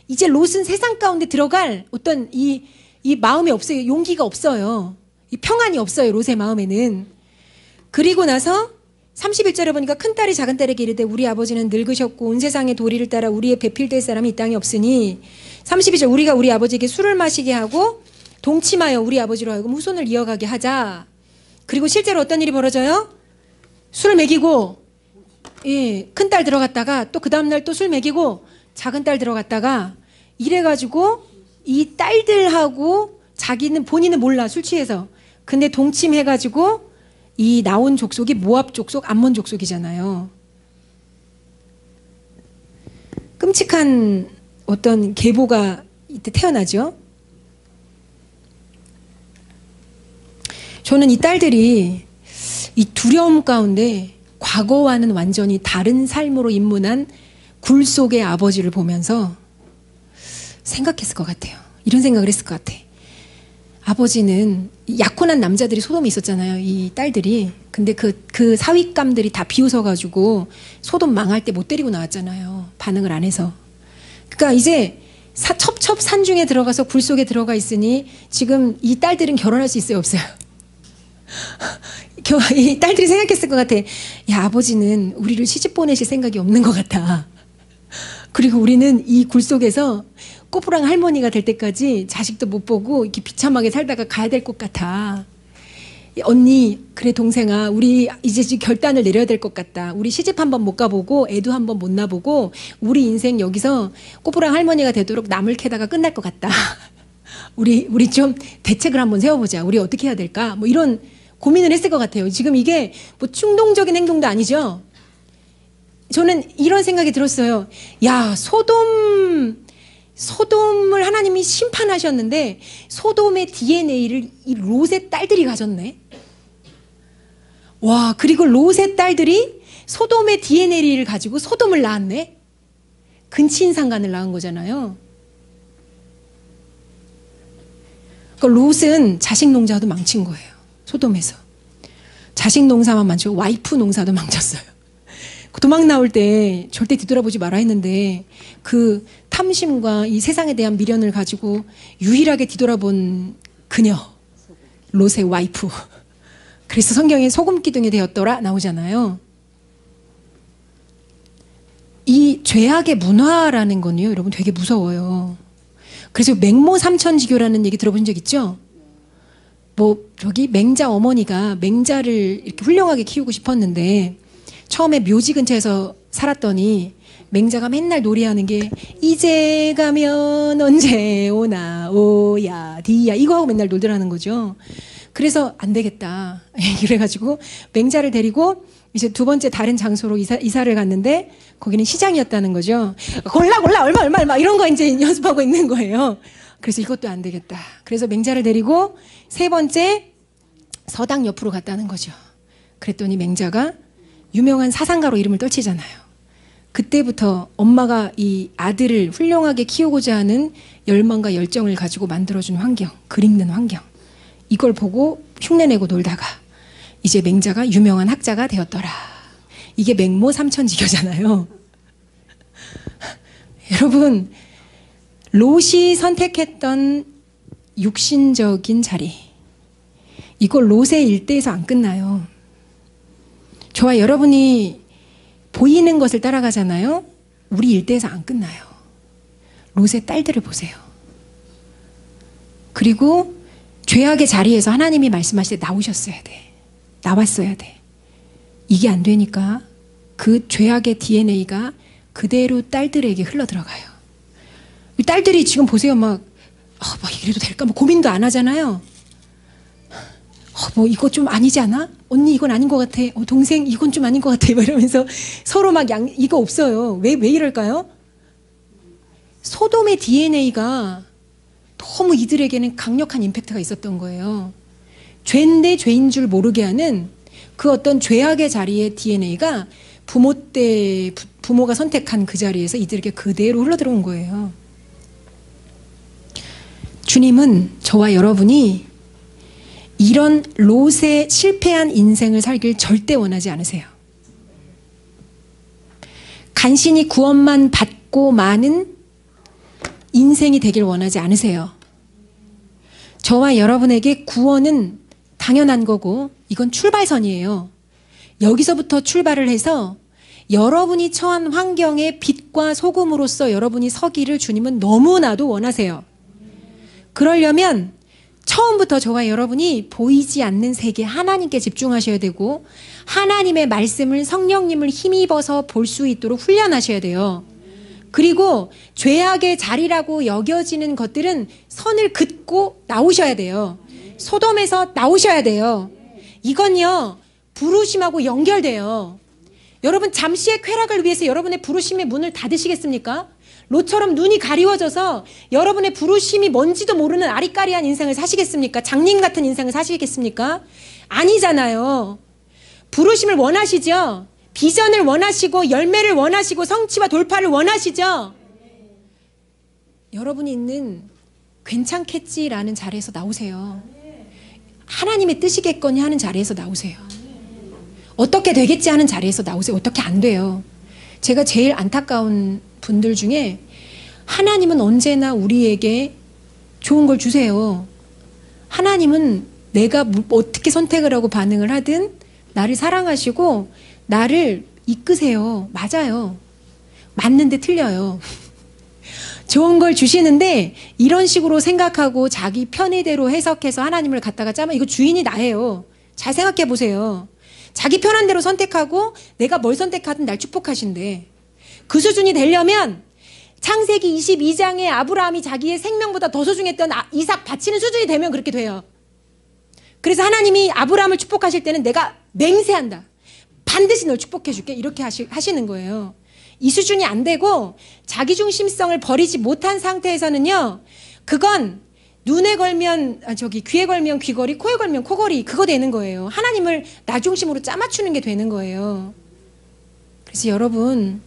이제 롯은 세상 가운데 들어갈 어떤 이 마음이 없어요. 용기가 없어요. 이 평안이 없어요, 롯의 마음에는. 그리고 나서 31절에 보니까 큰딸이 작은딸에게 이르되 우리 아버지는 늙으셨고 온 세상의 도리를 따라 우리의 배필될 사람이 이 땅에 없으니, 32절, 우리가 우리 아버지에게 술을 마시게 하고 동침하여 우리 아버지로 하여금 후손을 이어가게 하자. 그리고 실제로 어떤 일이 벌어져요? 술을 먹이고, 예, 큰딸 들어갔다가 또 그 다음날 또 술 먹이고 작은딸 들어갔다가 이래가지고 이 딸들하고 자기는 본인은 몰라, 술 취해서. 근데 동침해가지고 이 나온 족속이 모압 족속, 암몬 족속이잖아요. 끔찍한 어떤 계보가 이때 태어나죠. 저는 이 딸들이 이 두려움 가운데 과거와는 완전히 다른 삶으로 입문한 굴 속의 아버지를 보면서 생각했을 것 같아요. 이런 생각을 했을 것 같아. 아버지는 약혼한 남자들이 소돔에 있었잖아요, 이 딸들이. 근데 그 사윗감들이 다 비웃어가지고 소돔 망할 때 못 데리고 나왔잖아요. 반응을 안 해서. 그러니까 이제 첩첩 산중에 들어가서 굴 속에 들어가 있으니 지금 이 딸들은 결혼할 수 있어요, 없어요? 이 딸들이 생각했을 것 같아. 야, 아버지는 우리를 시집 보내실 생각이 없는 것 같아. 그리고 우리는 이 굴 속에서 꼬부랑 할머니가 될 때까지 자식도 못 보고 이렇게 비참하게 살다가 가야 될 것 같아. 언니, 그래 동생아, 우리 이제 결단을 내려야 될 것 같다. 우리 시집 한번 못 가보고 애도 한번 못 나보고 우리 인생 여기서 꼬부랑 할머니가 되도록 나물 캐다가 끝날 것 같다. 우리 좀 대책을 한번 세워보자. 우리 어떻게 해야 될까? 뭐 이런 고민을 했을 것 같아요. 지금 이게 뭐 충동적인 행동도 아니죠. 저는 이런 생각이 들었어요. 야, 소돔을 하나님이 심판하셨는데 소돔의 DNA를 이 롯의 딸들이 가졌네. 와, 그리고 롯의 딸들이 소돔의 DNA를 가지고 소돔을 낳았네. 근친상간을 낳은 거잖아요. 그러니까 롯은 자식 농사도 망친 거예요. 소돔에서. 자식 농사만 망치고 와이프 농사도 망쳤어요. 도망 나올 때 절대 뒤돌아보지 마라 했는데 그 탐심과 이 세상에 대한 미련을 가지고 유일하게 뒤돌아본 그녀, 롯의 와이프. 그래서 성경에 소금 기둥이 되었더라 나오잖아요. 이 죄악의 문화라는 건요, 여러분 되게 무서워요. 그래서 맹모 삼천지교라는 얘기 들어본 적 있죠? 뭐 저기 맹자 어머니가 맹자를 이렇게 훌륭하게 키우고 싶었는데 처음에 묘지 근처에서 살았더니 맹자가 맨날 노래하는 게 이제 가면 언제 오나 오야 디야 이거 하고 맨날 놀더라는 거죠. 그래서 안 되겠다. 그래가지고 맹자를 데리고 이제 두 번째 다른 장소로 이사를 갔는데 거기는 시장이었다는 거죠. 골라 얼마 이런 거 이제 연습하고 있는 거예요. 그래서 이것도 안 되겠다. 그래서 맹자를 데리고 세 번째 서당 옆으로 갔다는 거죠. 그랬더니 맹자가 유명한 사상가로 이름을 떨치잖아요. 그때부터 엄마가 이 아들을 훌륭하게 키우고자 하는 열망과 열정을 가지고 만들어준 환경, 글 읽는 환경, 이걸 보고 흉내내고 놀다가 이제 맹자가 유명한 학자가 되었더라. 이게 맹모 삼천지교잖아요. 여러분, 롯이 선택했던 육신적인 자리, 이걸 롯의 일대에서 안 끝나요. 저와 여러분이 보이는 것을 따라가잖아요. 우리 일대에서 안 끝나요. 롯의 딸들을 보세요. 그리고 죄악의 자리에서 하나님이 말씀하실 때 나오셨어야 돼. 나왔어야 돼. 이게 안 되니까 그 죄악의 DNA가 그대로 딸들에게 흘러들어가요. 딸들이 지금 보세요. 막 이래도 될까? 뭐 고민도 안 하잖아요. 뭐 이거 좀 아니지 않아? 언니 이건 아닌 것 같아. 동생 이건 좀 아닌 것 같아. 뭐 이러면서 서로 막 이거 없어요. 왜 이럴까요? 소돔의 DNA가 너무 이들에게는 강력한 임팩트가 있었던 거예요. 죄인데 죄인 줄 모르게 하는 그 어떤 죄악의 자리의 DNA가 부모가 선택한 그 자리에서 이들에게 그대로 흘러들어온 거예요. 주님은 저와 여러분이 이런 롯의 실패한 인생을 살길 절대 원하지 않으세요. 간신히 구원만 받고 마는 인생이 되길 원하지 않으세요. 저와 여러분에게 구원은 당연한 거고 이건 출발선이에요. 여기서부터 출발을 해서 여러분이 처한 환경의 빛과 소금으로서 여러분이 서기를 주님은 너무나도 원하세요. 그러려면 처음부터 저와 여러분이 보이지 않는 세계 하나님께 집중하셔야 되고 하나님의 말씀을 성령님을 힘입어서 볼 수 있도록 훈련하셔야 돼요. 그리고 죄악의 자리라고 여겨지는 것들은 선을 긋고 나오셔야 돼요. 소돔에서 나오셔야 돼요. 이건요 부르심하고 연결돼요. 여러분 잠시의 쾌락을 위해서 여러분의 부르심의 문을 닫으시겠습니까? 롯처럼 눈이 가리워져서 여러분의 부르심이 뭔지도 모르는 아리까리한 인생을 사시겠습니까? 장님 같은 인생을 사시겠습니까? 아니잖아요. 부르심을 원하시죠? 비전을 원하시고 열매를 원하시고 성취와 돌파를 원하시죠? 여러분이 있는 괜찮겠지라는 자리에서 나오세요. 하나님의 뜻이겠거니 하는 자리에서 나오세요. 어떻게 되겠지 하는 자리에서 나오세요. 어떻게 안 돼요. 제가 제일 안타까운 분들 중에 하나님은 언제나 우리에게 좋은 걸 주세요. 하나님은 내가 어떻게 선택을 하고 반응을 하든 나를 사랑하시고 나를 이끄세요. 맞아요. 맞는데 틀려요. 좋은 걸 주시는데 이런 식으로 생각하고 자기 편의대로 해석해서 하나님을 갖다가 짜면 이거 주인이 나예요. 잘 생각해 보세요. 자기 편한 대로 선택하고 내가 뭘 선택하든 날 축복하신대. 그 수준이 되려면 창세기 22장에 아브라함이 자기의 생명보다 더 소중했던 이삭 바치는 수준이 되면 그렇게 돼요. 그래서 하나님이 아브라함을 축복하실 때는 내가 맹세한다. 반드시 널 축복해 줄게. 이렇게 하시는 거예요. 이 수준이 안 되고 자기중심성을 버리지 못한 상태에서는요. 그건 눈에 걸면 귀에 걸면 귀걸이, 코에 걸면 코걸이 그거 되는 거예요. 하나님을 나 중심으로 짜맞추는 게 되는 거예요. 그래서 여러분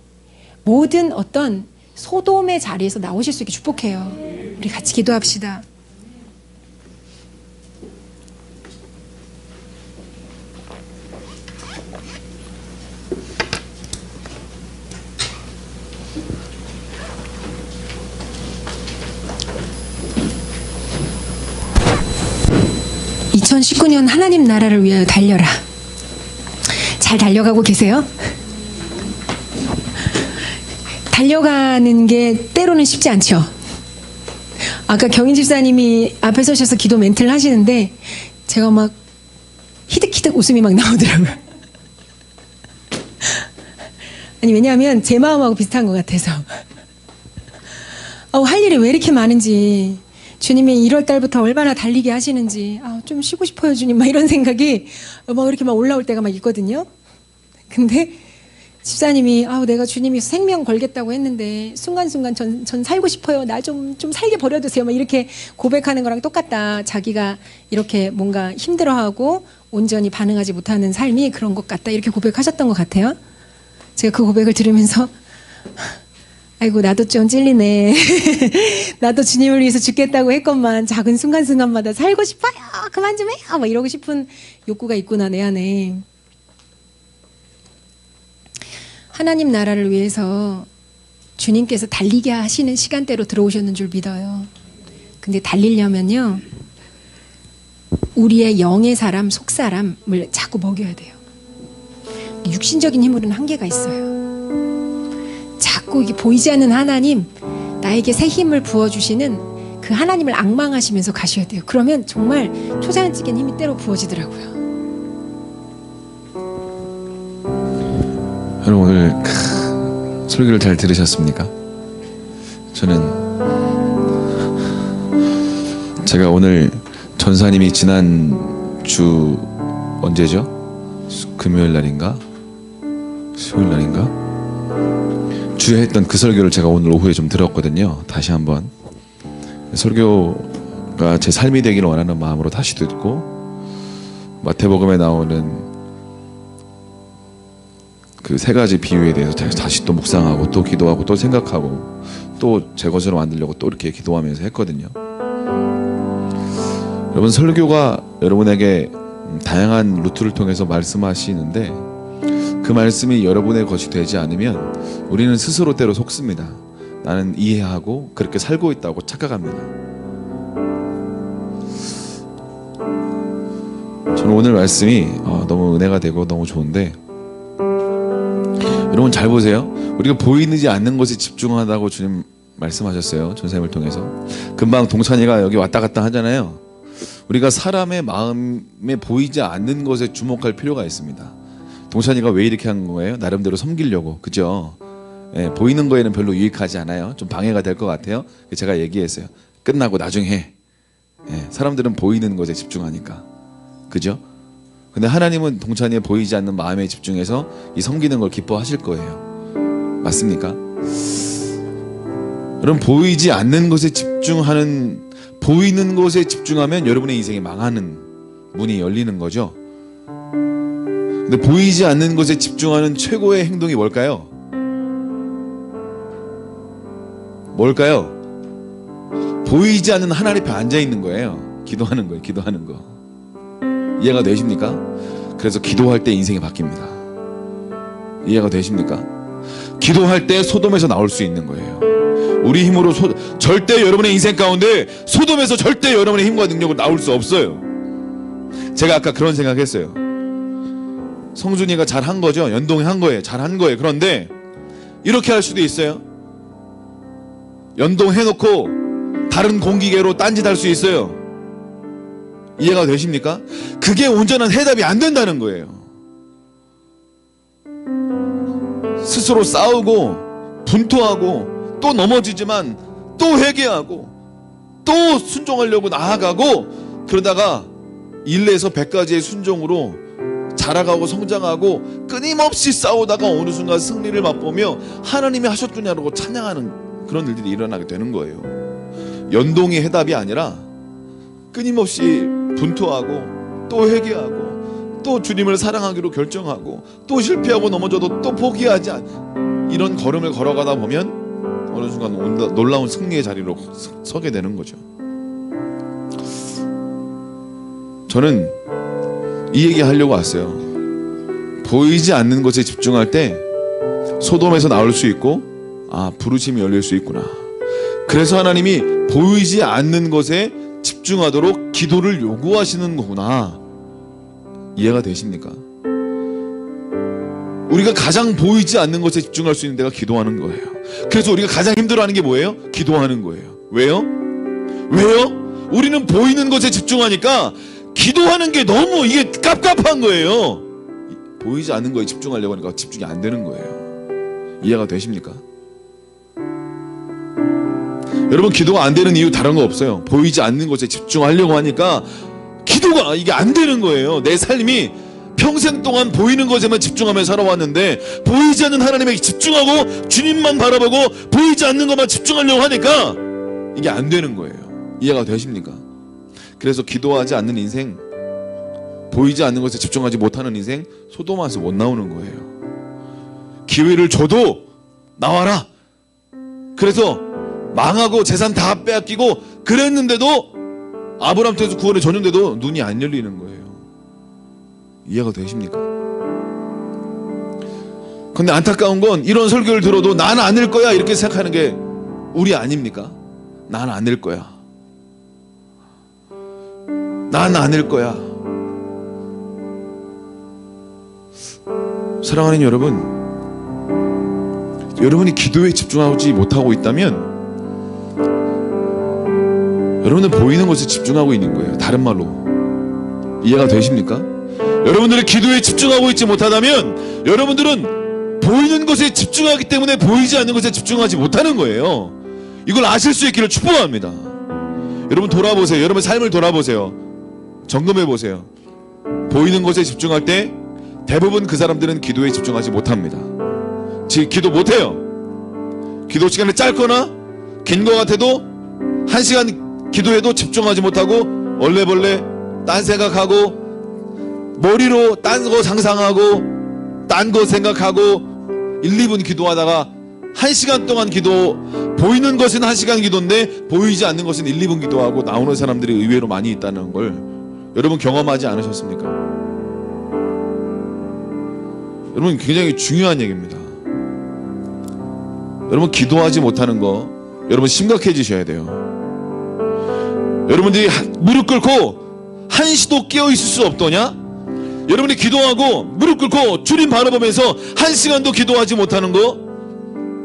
모든 어떤 소돔의 자리에서 나오실 수 있게 축복해요. 우리 같이 기도합시다. (2019년) 하나님 나라를 위하여 달려라. 잘 달려가고 계세요? 달려가는 게 때로는 쉽지 않죠. 아까 경인 집사님이 앞에 서셔서 기도 멘트를 하시는데 제가 막 히득히득 웃음이 막 나오더라고요. 아니 왜냐하면 제 마음하고 비슷한 것 같아서 할 일이 왜 이렇게 많은지 주님이 1월 달부터 얼마나 달리게 하시는지, 좀 쉬고 싶어요, 주님. 막 이런 생각이 막 이렇게 막 올라올 때가 막 있거든요. 근데 집사님이 내가 주님이 생명 걸겠다고 했는데 순간순간 전 살고 싶어요. 나 좀 살게 버려두세요. 막 이렇게 고백하는 거랑 똑같다. 자기가 이렇게 뭔가 힘들어하고 온전히 반응하지 못하는 삶이 그런 것 같다. 이렇게 고백하셨던 것 같아요. 제가 그 고백을 들으면서 아이고 나도 좀 찔리네. 나도 주님을 위해서 죽겠다고 했건만 작은 순간순간마다 살고 싶어요. 그만 좀 해요. 막 이러고 싶은 욕구가 있구나 내 안에. 하나님 나라를 위해서 주님께서 달리게 하시는 시간대로 들어오셨는 줄 믿어요. 근데 달리려면요, 우리의 영의 사람, 속 사람을 자꾸 먹여야 돼요. 육신적인 힘으로는 한계가 있어요. 자꾸 이게 보이지 않는 하나님, 나에게 새 힘을 부어주시는 그 하나님을 앙망하시면서 가셔야 돼요. 그러면 정말 초자연적인 힘이 때로 부어지더라고요. 여러분 오늘 설교를 잘 들으셨습니까? 저는 제가 오늘 전사님이 지난주 언제죠? 금요일 날인가? 수요일 날인가? 주에 했던 그 설교를 제가 오늘 오후에 좀 들었거든요. 다시 한번 설교가 제 삶이 되기를 원하는 마음으로 다시 듣고, 마태복음에 나오는 그 세 가지 비유에 대해서 다시 또 묵상하고 또 기도하고 또 생각하고 또 제 것으로 만들려고 또 이렇게 기도하면서 했거든요. 여러분, 설교가 여러분에게 다양한 루트를 통해서 말씀하시는데 그 말씀이 여러분의 것이 되지 않으면 우리는 스스로 때로 속습니다. 나는 이해하고 그렇게 살고 있다고 착각합니다. 저는 오늘 말씀이 너무 은혜가 되고 너무 좋은데, 여러분 잘 보세요. 우리가 보이지 않는 것에 집중하다고 주님 말씀하셨어요. 전사님을 통해서. 금방 동찬이가 여기 왔다 갔다 하잖아요. 우리가 사람의 마음에 보이지 않는 것에 주목할 필요가 있습니다. 동찬이가 왜 이렇게 한 거예요? 나름대로 섬기려고. 그죠? 예, 보이는 거에는 별로 유익하지 않아요. 좀 방해가 될 것 같아요. 제가 얘기했어요. 끝나고 나중에 해. 예, 사람들은 보이는 것에 집중하니까. 그죠? 근데 하나님은 동찬이의 보이지 않는 마음에 집중해서 이 섬기는 걸 기뻐하실 거예요. 맞습니까? 여러분, 보이지 않는 것에 집중하는, 보이는 것에 집중하면 여러분의 인생이 망하는 문이 열리는 거죠. 근데 보이지 않는 것에 집중하는 최고의 행동이 뭘까요? 뭘까요? 보이지 않는 하나님 앞에 앉아 있는 거예요. 기도하는 거예요. 기도하는 거. 이해가 되십니까? 그래서 기도할 때 인생이 바뀝니다. 이해가 되십니까? 기도할 때 소돔에서 나올 수 있는 거예요. 우리 힘으로 절대 여러분의 인생 가운데 소돔에서 절대 여러분의 힘과 능력으로 나올 수 없어요. 제가 아까 그런 생각했어요. 성준이가 잘한 거죠. 연동한 거예요. 잘한 거예요. 그런데 이렇게 할 수도 있어요. 연동해놓고 다른 공기계로 딴짓할 수 있어요. 이해가 되십니까? 그게 온전한 해답이 안 된다는 거예요. 스스로 싸우고 분투하고 또 넘어지지만 또 회개하고 또 순종하려고 나아가고, 그러다가 1에서 100까지의 순종으로 자라가고 성장하고 끊임없이 싸우다가 어느 순간 승리를 맛보며 하나님이 하셨구냐라고 찬양하는 그런 일들이 일어나게 되는 거예요. 연동이 해답이 아니라 끊임없이 분투하고 또 회개하고 또 주님을 사랑하기로 결정하고 또 실패하고 넘어져도 또 포기하지 않는 이런 걸음을 걸어가다 보면 어느 순간 놀라운 승리의 자리로 서게 되는 거죠. 저는 이 얘기 하려고 왔어요. 보이지 않는 것에 집중할 때 소돔에서 나올 수 있고, 부르심이 열릴 수 있구나. 그래서 하나님이 보이지 않는 것에 집중하도록 기도를 요구하시는 거구나. 이해가 되십니까? 우리가 가장 보이지 않는 것에 집중할 수 있는 데가 기도하는 거예요. 그래서 우리가 가장 힘들어하는 게 뭐예요? 기도하는 거예요. 왜요? 우리는 보이는 것에 집중하니까 기도하는 게 너무 이게 깝깝한 거예요. 보이지 않는 거에 집중하려고 하니까 집중이 안 되는 거예요. 이해가 되십니까? 여러분, 기도가 안 되는 이유 다른 거 없어요. 보이지 않는 것에 집중하려고 하니까 기도가 이게 안 되는 거예요. 내 삶이 평생 동안 보이는 것에만 집중하며 살아왔는데 보이지 않는 하나님에게 집중하고 주님만 바라보고 보이지 않는 것만 집중하려고 하니까 이게 안 되는 거예요. 이해가 되십니까? 그래서 기도하지 않는 인생, 보이지 않는 것에 집중하지 못하는 인생, 소돔에서 못 나오는 거예요. 기회를 줘도 나와라. 그래서 망하고 재산 다 빼앗기고 그랬는데도, 아브라함 통해서 구원을 줬는데도 눈이 안 열리는 거예요. 이해가 되십니까? 근데 안타까운 건 이런 설교를 들어도 난 아닐 거야 이렇게 생각하는 게 우리 아닙니까? 난 아닐 거야. 난 아닐 거야. 사랑하는 여러분, 여러분이 기도에 집중하지 못하고 있다면 여러분은 보이는 것에 집중하고 있는 거예요. 다른 말로. 이해가 되십니까? 여러분들이 기도에 집중하고 있지 못하다면 여러분들은 보이는 것에 집중하기 때문에 보이지 않는 것에 집중하지 못하는 거예요. 이걸 아실 수 있기를 축복합니다. 여러분 돌아보세요. 여러분 삶을 돌아보세요. 점검해 보세요. 보이는 것에 집중할 때 대부분 그 사람들은 기도에 집중하지 못합니다. 기도 못해요. 기도 시간이 짧거나 긴 것 같아도 1시간 기도해도 집중하지 못하고 얼레벌레 딴 생각하고 머리로 딴 거 상상하고 딴 거 생각하고 1, 2분 기도하다가 1시간 동안 기도, 보이는 것은 1시간 기도인데 보이지 않는 것은 1, 2분 기도하고 나오는 사람들이 의외로 많이 있다는 걸 여러분 경험하지 않으셨습니까? 여러분 굉장히 중요한 얘기입니다. 여러분 기도하지 못하는 거 여러분 심각해지셔야 돼요. 여러분들이 무릎 꿇고 한시도 깨어 있을 수 없더냐? 여러분이 기도하고 무릎 꿇고 주님 바라보면서 1시간도 기도하지 못하는 거,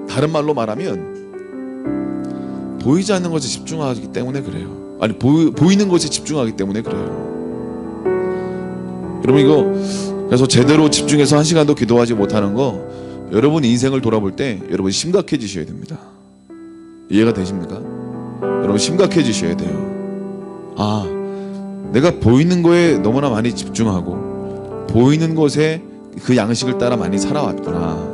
다른 말로 말하면 보이지 않는 것에 집중하기 때문에 그래요. 아니 보이는 것에 집중하기 때문에 그래요. 여러분 이거 그래서 제대로 집중해서 1시간도 기도하지 못하는 거, 여러분 인생을 돌아볼 때 여러분 심각해지셔야 됩니다. 이해가 되십니까? 여러분 심각해지셔야 돼요. 아, 내가 보이는 거에 너무나 많이 집중하고 보이는 것에 그 양식을 따라 많이 살아왔구나.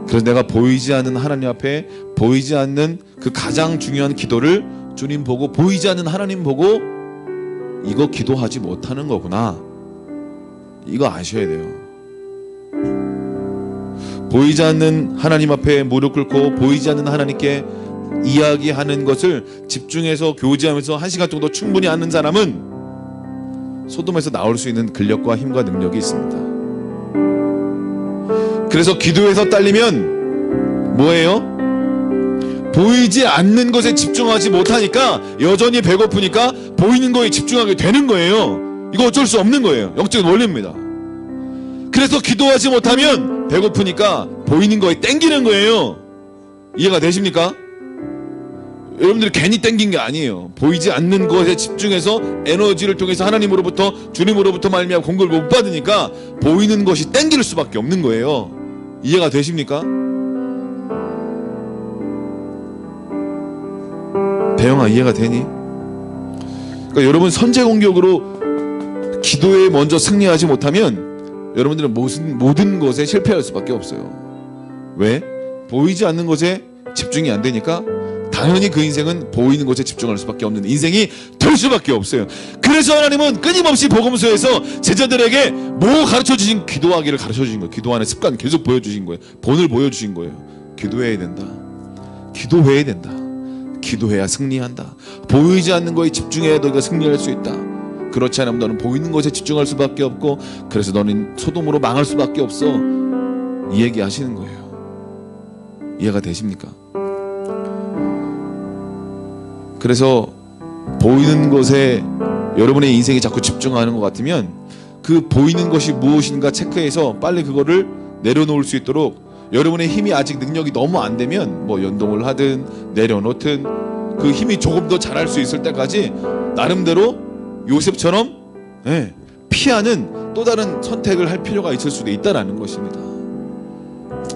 그래서 내가 보이지 않는 하나님 앞에 보이지 않는 그 가장 중요한 기도를 주님 보고 보이지 않는 하나님 보고 이거 기도하지 못하는 거구나. 이거 아셔야 돼요. 보이지 않는 하나님 앞에 무릎 꿇고 보이지 않는 하나님께 이야기하는 것을 집중해서 교제하면서 1시간 정도 충분히 하는 사람은 소돔에서 나올 수 있는 근력과 힘과 능력이 있습니다. 그래서 기도에서 딸리면 뭐예요? 보이지 않는 것에 집중하지 못하니까 여전히 배고프니까 보이는 거에 집중하게 되는 거예요. 이거 어쩔 수 없는 거예요. 영적인 원리입니다. 그래서 기도하지 못하면 배고프니까 보이는 거에 땡기는 거예요. 이해가 되십니까? 여러분들이 괜히 땡긴 게 아니에요. 보이지 않는 것에 집중해서 에너지를 통해서 하나님으로부터 주님으로부터 말미암아 공급을 못 받으니까 보이는 것이 땡길 수밖에 없는 거예요. 이해가 되십니까? 대영아 이해가 되니? 그러니까 여러분 선제 공격으로 기도에 먼저 승리하지 못하면 여러분들은 모든 것에 실패할 수밖에 없어요. 왜? 보이지 않는 것에 집중이 안 되니까 당연히 그 인생은 보이는 것에 집중할 수밖에 없는 인생이 될 수밖에 없어요. 그래서 하나님은 끊임없이 복음서에서 제자들에게 뭐 가르쳐주신, 기도하기를 가르쳐주신 거예요. 기도하는 습관 계속 보여주신 거예요. 본을 보여주신 거예요. 기도해야 된다. 기도해야 된다. 기도해야 승리한다. 보이지 않는 거에 집중해야 너희가 승리할 수 있다. 그렇지 않으면 너는 보이는 것에 집중할 수밖에 없고 그래서 너는 소돔으로 망할 수밖에 없어. 이 얘기 하시는 거예요. 이해가 되십니까? 그래서 보이는 것에 여러분의 인생이 자꾸 집중하는 것 같으면 그 보이는 것이 무엇인가 체크해서 빨리 그거를 내려놓을 수 있도록, 여러분의 힘이 아직 능력이 너무 안 되면 뭐 연동을 하든 내려놓든 그 힘이 조금 더 잘할 수 있을 때까지 나름대로 요셉처럼 피하는 또 다른 선택을 할 필요가 있을 수도 있다는 것입니다.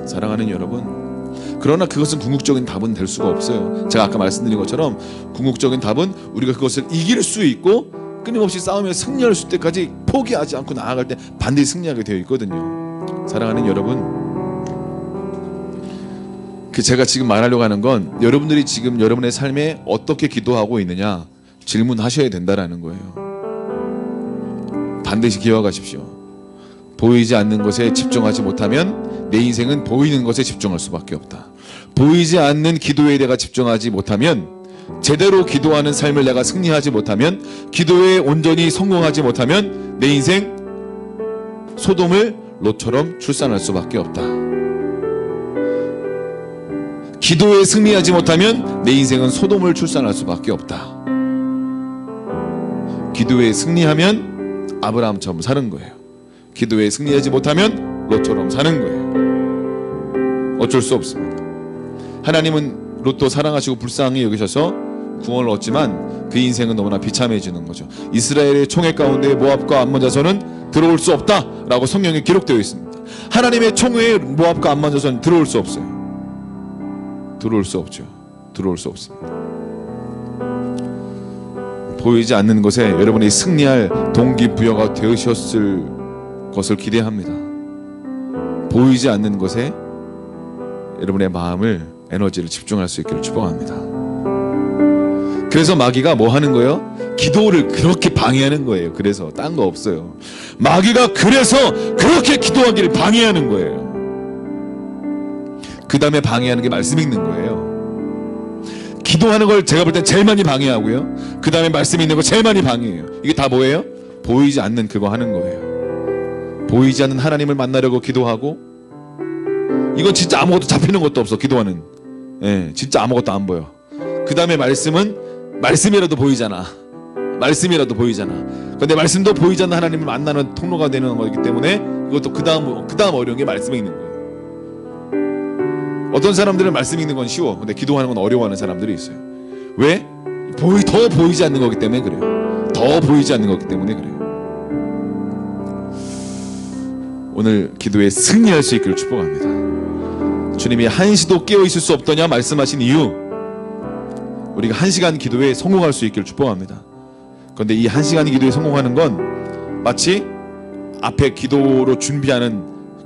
사랑하는 여러분, 그러나 그것은 궁극적인 답은 될 수가 없어요. 제가 아까 말씀드린 것처럼 궁극적인 답은 우리가 그것을 이길 수 있고 끊임없이 싸우면서 승리할 수 있을 때까지 포기하지 않고 나아갈 때 반드시 승리하게 되어 있거든요. 사랑하는 여러분, 제가 지금 말하려고 하는 건 여러분들이 지금 여러분의 삶에 어떻게 기도하고 있느냐 질문하셔야 된다라는 거예요. 반드시 기억하십시오. 보이지 않는 것에 집중하지 못하면 내 인생은 보이는 것에 집중할 수밖에 없다. 보이지 않는 기도에 내가 집중하지 못하면, 제대로 기도하는 삶을 내가 승리하지 못하면, 기도에 온전히 성공하지 못하면 내 인생 소돔을 롯처럼 출산할 수밖에 없다. 기도에 승리하지 못하면 내 인생은 소돔을 출산할 수밖에 없다. 기도에 승리하면 아브라함처럼 사는 거예요. 기도에 승리하지 못하면 롯처럼 사는 거예요. 어쩔 수 없습니다. 하나님은 롯도 사랑하시고 불쌍히 여기셔서 구원을 얻지만 그 인생은 너무나 비참해지는 거죠. 이스라엘의 총회 가운데 모압과 암몬 자손은 들어올 수 없다라고 성경에 기록되어 있습니다. 하나님의 총회에 모압과 암몬 자손은 들어올 수 없어요. 들어올 수 없죠. 들어올 수 없습니다. 보이지 않는 것에 여러분이 승리할 동기부여가 되으셨을 것을 기대합니다. 보이지 않는 것에 여러분의 마음을, 에너지를 집중할 수 있기를 축복합니다. 그래서 마귀가 뭐 하는 거예요? 기도를 그렇게 방해하는 거예요. 그래서 딴 거 없어요. 마귀가 그래서 그렇게 기도하기를 방해하는 거예요. 그 다음에 방해하는 게 말씀 읽는 거예요. 기도하는 걸 제가 볼 땐 제일 많이 방해하고요, 그 다음에 말씀 읽는 거 제일 많이 방해해요. 이게 다 뭐예요? 보이지 않는 그거 하는 거예요. 보이지 않는 하나님을 만나려고 기도하고, 이건 진짜 아무것도 잡히는 것도 없어. 기도하는, 진짜 아무것도 안 보여. 그 다음에 말씀은 말씀이라도 보이잖아. 말씀이라도 보이잖아. 근데 말씀도 보이지 않는 하나님을 만나는 통로가 되는 거기 때문에 그것도 그 다음 어려운 게 말씀 읽는 거예요. 어떤 사람들은 말씀 읽는 건 쉬워. 근데 기도하는 건 어려워하는 사람들이 있어요. 왜? 더 보이지 않는 거기 때문에 그래요. 더 보이지 않는 거기 때문에 그래요. 오늘 기도에 승리할 수 있기를 축복합니다. 주님이 한시도 깨어있을 수 없더냐 말씀하신 이유, 우리가 1시간 기도에 성공할 수 있기를 축복합니다. 그런데 이 1시간 기도에 성공하는 건 마치 앞에 기도로 준비하는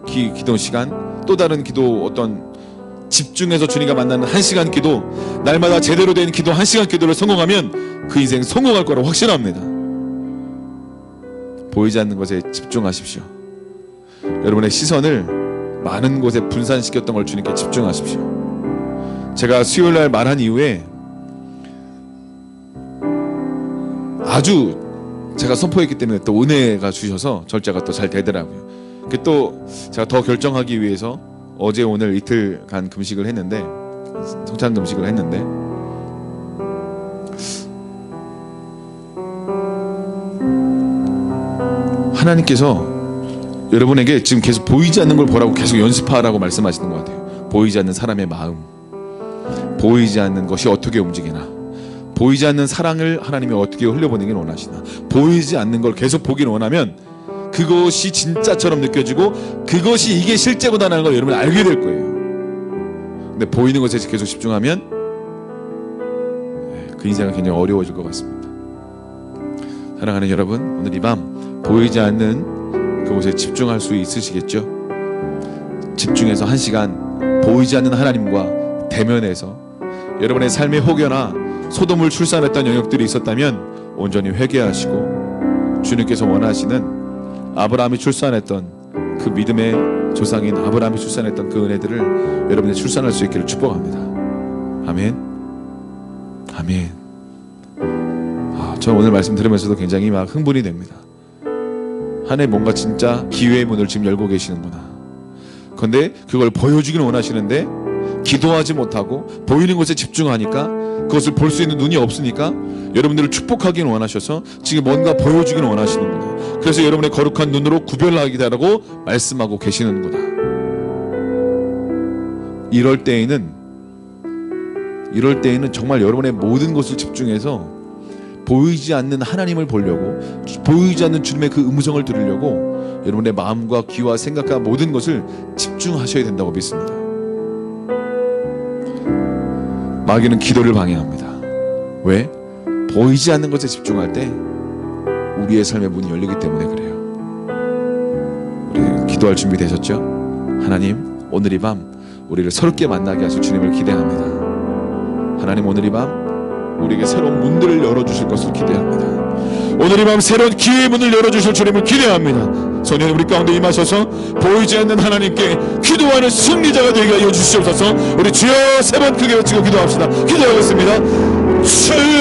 기도 시간, 또 다른 기도, 어떤 집중해서 주님과 만나는 1시간 기도, 날마다 제대로 된 기도 1시간 기도를 성공하면 그 인생 성공할 거라고 확신합니다. 보이지 않는 것에 집중하십시오. 여러분의 시선을 많은 곳에 분산시켰던 걸 주님께 집중하십시오. 제가 수요일날 말한 이후에 아주 제가 선포했기 때문에 또 은혜가 주셔서 절제가 또 잘 되더라고요. 그게 또 제가 더 결정하기 위해서 어제 오늘 이틀간 금식을 했는데, 성찬 금식을 했는데, 하나님께서 여러분에게 지금 계속 보이지 않는 걸 보라고 계속 연습하라고 말씀하시는 것 같아요. 보이지 않는 사람의 마음, 보이지 않는 것이 어떻게 움직이나, 보이지 않는 사랑을 하나님이 어떻게 흘려보내길 원하시나, 보이지 않는 걸 계속 보길 원하면 그것이 진짜처럼 느껴지고 그것이 이게 실제구나라는 걸 여러분이 알게 될 거예요. 근데 보이는 것에 계속 집중하면 그 인생은 굉장히 어려워질 것 같습니다. 사랑하는 여러분, 오늘 이 밤 보이지 않는 그곳에 집중할 수 있으시겠죠? 집중해서 1시간 보이지 않는 하나님과 대면해서 여러분의 삶의 혹여나 소돔을 출산했던 영역들이 있었다면 온전히 회개하시고, 주님께서 원하시는 아브라함이 출산했던 그 믿음의 조상인 아브라함이 출산했던 그 은혜들을 여러분이 출산할 수 있기를 축복합니다. 아멘. 아멘. 저는 오늘 말씀 들으면서도 굉장히 막 흥분이 됩니다. 하나님 뭔가 진짜 기회의 문을 지금 열고 계시는구나. 그런데 그걸 보여주기는 원하시는데 기도하지 못하고 보이는 것에 집중하니까, 그것을 볼 수 있는 눈이 없으니까 여러분들을 축복하기는 원하셔서 지금 뭔가 보여주기는 원하시는구나. 그래서 여러분의 거룩한 눈으로 구별하기다라고 말씀하고 계시는구나. 이럴 때에는 정말 여러분의 모든 것을 집중해서 보이지 않는 하나님을 보려고, 보이지 않는 주님의 그 음성을 들으려고 여러분의 마음과 귀와 생각과 모든 것을 집중하셔야 된다고 믿습니다. 마귀는 기도를 방해합니다. 왜? 보이지 않는 것에 집중할 때 우리의 삶의 문이 열리기 때문에 그래요. 우리 기도할 준비 되셨죠? 하나님, 오늘 이 밤 우리를 새롭게 만나게 하실 주님을 기대합니다. 하나님, 오늘 이 밤 우리에게 새로운 문들을 열어주실 것을 기대합니다. 오늘 이 밤 새로운 기회의 문을 열어주실 주님을 기대합니다. 성령 우리 가운데 임하셔서 보이지 않는 하나님께 기도하는 승리자가 되게 하여 주시옵소서. 우리 주여 세 번 크게 외치고 기도합시다. 기도하겠습니다. 주여